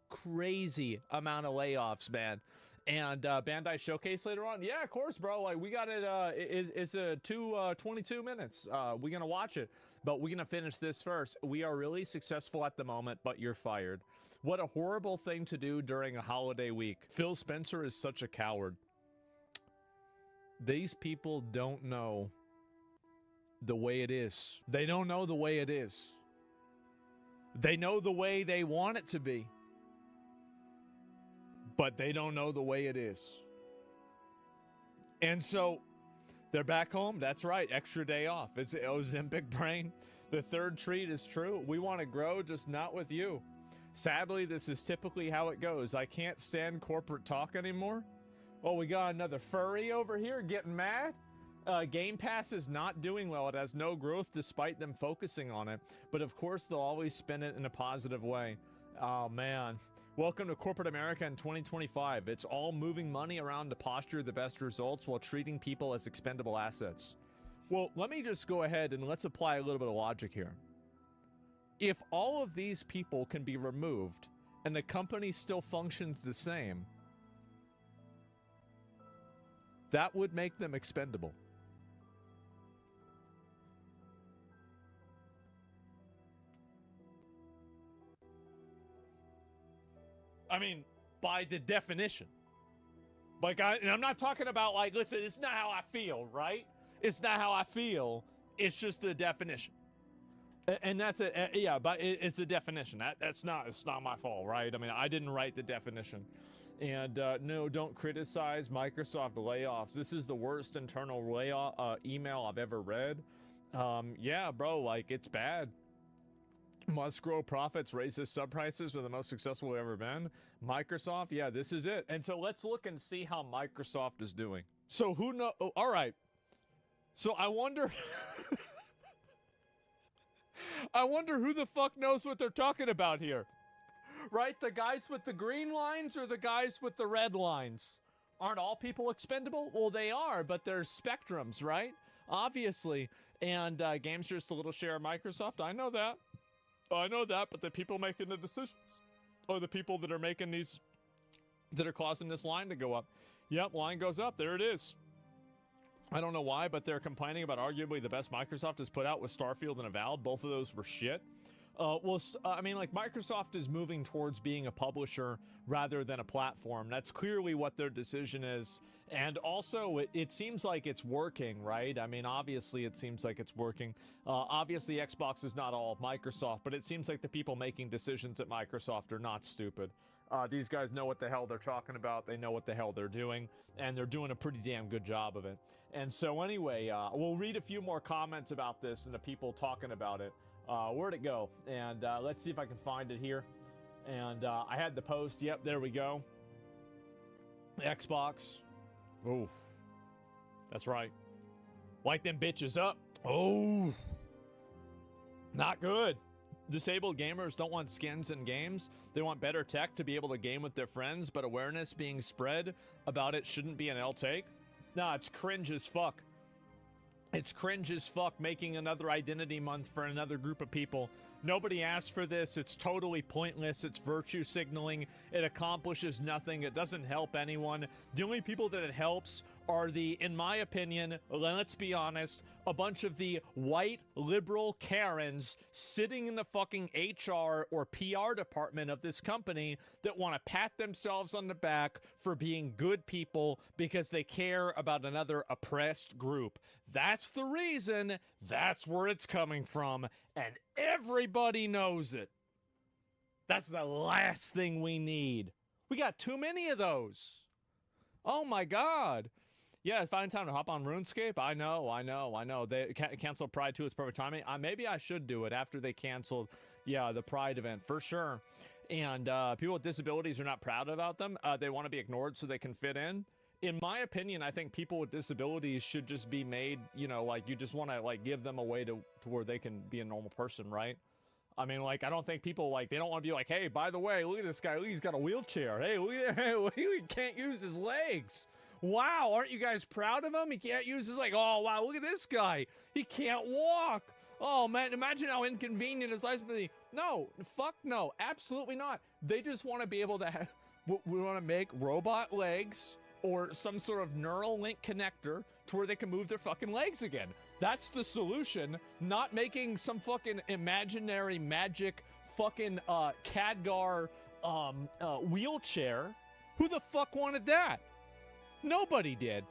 amount of layoffs, man. And Bandai Showcase later on? Yeah, of course, bro. Like, we got it. It's a 22 minutes. We're going to watch it, but we're going to finish this first. We are really successful at the moment, but you're fired. What a horrible thing to do during a holiday week. Phil Spencer is such a coward. These people don't know the way it is. They don't know the way it is. They know the way they want it to be. But they don't know the way it is. And so they're back home. That's right. Extra day off. It's Ozempic brain. The third treat is true. We want to grow, just not with you. Sadly, this is typically how it goes. I can't stand corporate talk anymore. Oh, we got another furry over here getting mad. Game Pass is not doing well. It has no growth despite them focusing on it. But of course, they'll always spin it in a positive way. Oh, man. Welcome to corporate America in 2025. It's all moving money around to posture the best results while treating people as expendable assets. Well, let me just go ahead and let's apply a little bit of logic here. If all of these people can be removed and the company still functions the same, that would make them expendable. I mean, by the definition. Like, and I'm not talking about, like, listen, it's not how I feel, right? It's not how I feel. It's just the definition. And that's it. Yeah, but it's the definition. It's not my fault, right? I mean, I didn't write the definition. And no, don't criticize Microsoft layoffs. This is the worst internal layoff email I've ever read. Yeah, bro, like, it's bad. Must grow profits, raises sub prices are the most successful we've ever been. Microsoft, yeah, this is it. And so let's look and see how Microsoft is doing. So who know? Oh, all right. So I wonder. I wonder who the fuck knows what they're talking about here, right? The guys with the green lines or the guys with the red lines? Aren't all people expendable? Well, they are, but there's spectrums, right? Obviously. And games are just a little share of Microsoft. I know that. But the people making the decisions are the people that are making these, that are causing this line to go up. Yep, line goes up. There it is. I don't know why, but they're complaining about arguably the best Microsoft has put out with Starfield and Avowed. Both of those were shit. I mean, like, Microsoft is moving towards being a publisher rather than a platform. That's clearly what their decision is. And also, it seems like it's working, right? I mean, obviously, it seems like it's working. Obviously, Xbox is not all of Microsoft, but it seems like the people making decisions at Microsoft are not stupid. These guys know what the hell they're talking about. They know what the hell they're doing, and they're doing a pretty damn good job of it. And so anyway, we'll read a few more comments about this and the people talking about it. Where'd it go? And let's see if I can find it here. And I had the post. Yep, there we go. Xbox. Ooh, that's right. Light them bitches up. Oh, not good. Disabled gamers don't want skins in games. They want better tech to be able to game with their friends, but awareness being spread about it shouldn't be an L-take. Nah, it's cringe as fuck. It's cringe as fuck making another identity month for another group of people. Nobody asked for this. It's totally pointless. It's virtue signaling. It accomplishes nothing. It doesn't help anyone. The only people that it helps are the, in my opinion, let's be honest, a bunch of the white liberal Karens sitting in the fucking HR or PR department of this company that want to pat themselves on the back for being good people because they care about another oppressed group. That's the reason. That's where it's coming from. And everybody knows it. That's the last thing we need. We got too many of those. Oh my God. Yeah, it's fine time to hop on RuneScape. I know. They canceled Pride 2 is perfect timing. Maybe I should do it after they canceled, the Pride event, for sure. And people with disabilities are not proud about them. They want to be ignored so they can fit in. In my opinion, I think people with disabilities should just be made, like, you just want to, like, give them a way to where they can be a normal person, right? I mean, like, I don't think people, like, they don't want to be like, hey, by the way, look at this guy. Look, he's got a wheelchair. Hey, he can't use his legs. Wow, aren't you guys proud of him? He can't use his leg. Oh, wow, look at this guy. He can't walk. Oh, man, imagine how inconvenient his life's going to be. No, fuck no, absolutely not. They just want to be able to have, we want to make robot legs or some sort of neural link connector to where they can move their fucking legs again. That's the solution, not making some fucking imaginary magic fucking Khadgar wheelchair. Who the fuck wanted that? Nobody did.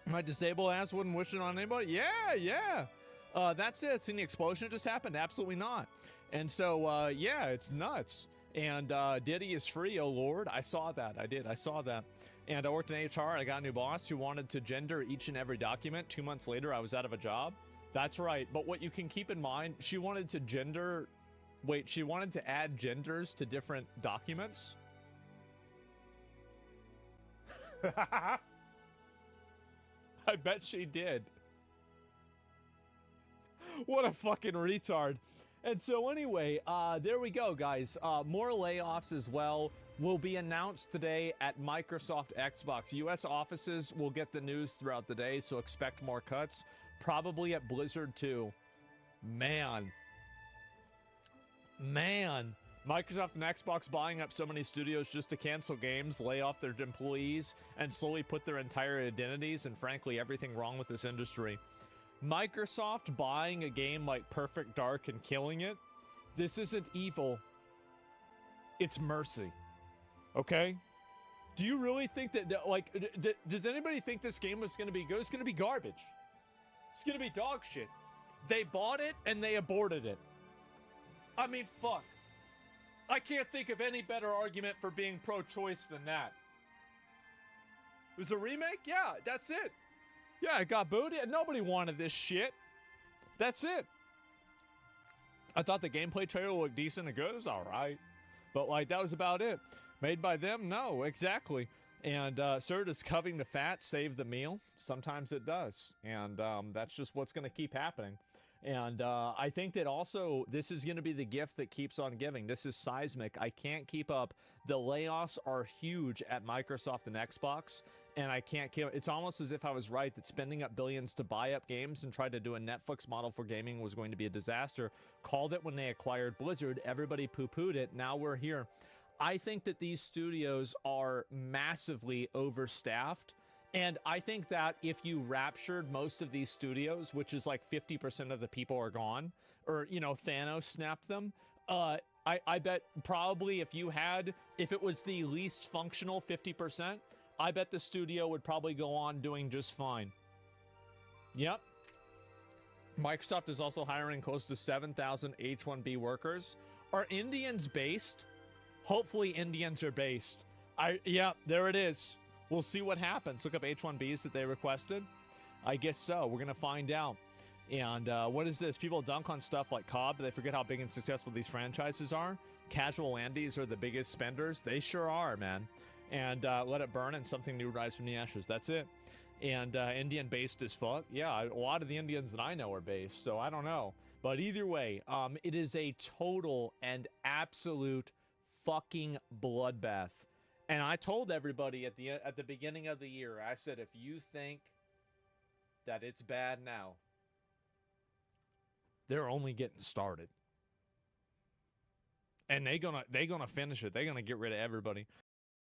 My disabled ass wouldn't wish it on anybody? Yeah. That's it. Seen the explosion that just happened? Absolutely not. And so, yeah, it's nuts. And Diddy is free, oh Lord. I saw that. I saw that. And I worked in HR. I got a new boss who wanted to gender each and every document. 2 months later, I was out of a job. That's right. But what you can keep in mind, she wanted to add genders to different documents. I bet she did. What a fucking retard. And so anyway, there we go, guys. More layoffs as well will be announced today at Microsoft Xbox. U.S. offices will get the news throughout the day, so expect more cuts. Probably at Blizzard too. Man. Microsoft and Xbox buying up so many studios just to cancel games, lay off their employees, and slowly put their entire identities and frankly everything wrong with this industry. Microsoft buying a game like Perfect Dark and killing it, this isn't evil. It's mercy. Okay? Do you really think that, like, does anybody think this game was going to be good? It's going to be garbage. It's going to be dog shit. They bought it and they aborted it. I mean, fuck. I can't think of any better argument for being pro-choice than that. It was a remake? Yeah, that's it. Yeah, it got booted. Nobody wanted this shit. That's it. I thought the gameplay trailer looked decent and good. It was all right. But, like, that was about it. Made by them? No, exactly. And, sir, does covering the fat save the meal? Sometimes it does. And that's just what's going to keep happening. And I think that also this is going to be the gift that keeps on giving. This is seismic. I can't keep up. The layoffs are huge at Microsoft and Xbox, and I can't keep. It's almost as if I was right that spending up billions to buy up games and try to do a Netflix model for gaming was going to be a disaster. Called it when they acquired Blizzard. Everybody poo-pooed it. Now we're here. I think that these studios are massively overstaffed. And I think that if you raptured most of these studios, which is like 50% of the people are gone, or, you know, Thanos snapped them, I bet probably if it was the least functional 50%, I bet the studio would probably go on doing just fine. Yep. Microsoft is also hiring close to 7,000 H-1B workers. Are Indians based? Hopefully Indians are based. Yeah, there it is. We'll see what happens. Look up H-1Bs that they requested. I guess so. We're going to find out. And what is this? People dunk on stuff like COD, but they forget how big and successful these franchises are. Casual Andes are the biggest spenders. They sure are, man. And let it burn and something new rise from the ashes. That's it. And Indian based as fuck. Yeah, a lot of the Indians that I know are based, so I don't know. But either way, it is a total and absolute fucking bloodbath. And I told everybody at the beginning of the year, I said, if you think that it's bad now, they're only getting started. And they're gonna finish it. They're gonna get rid of everybody.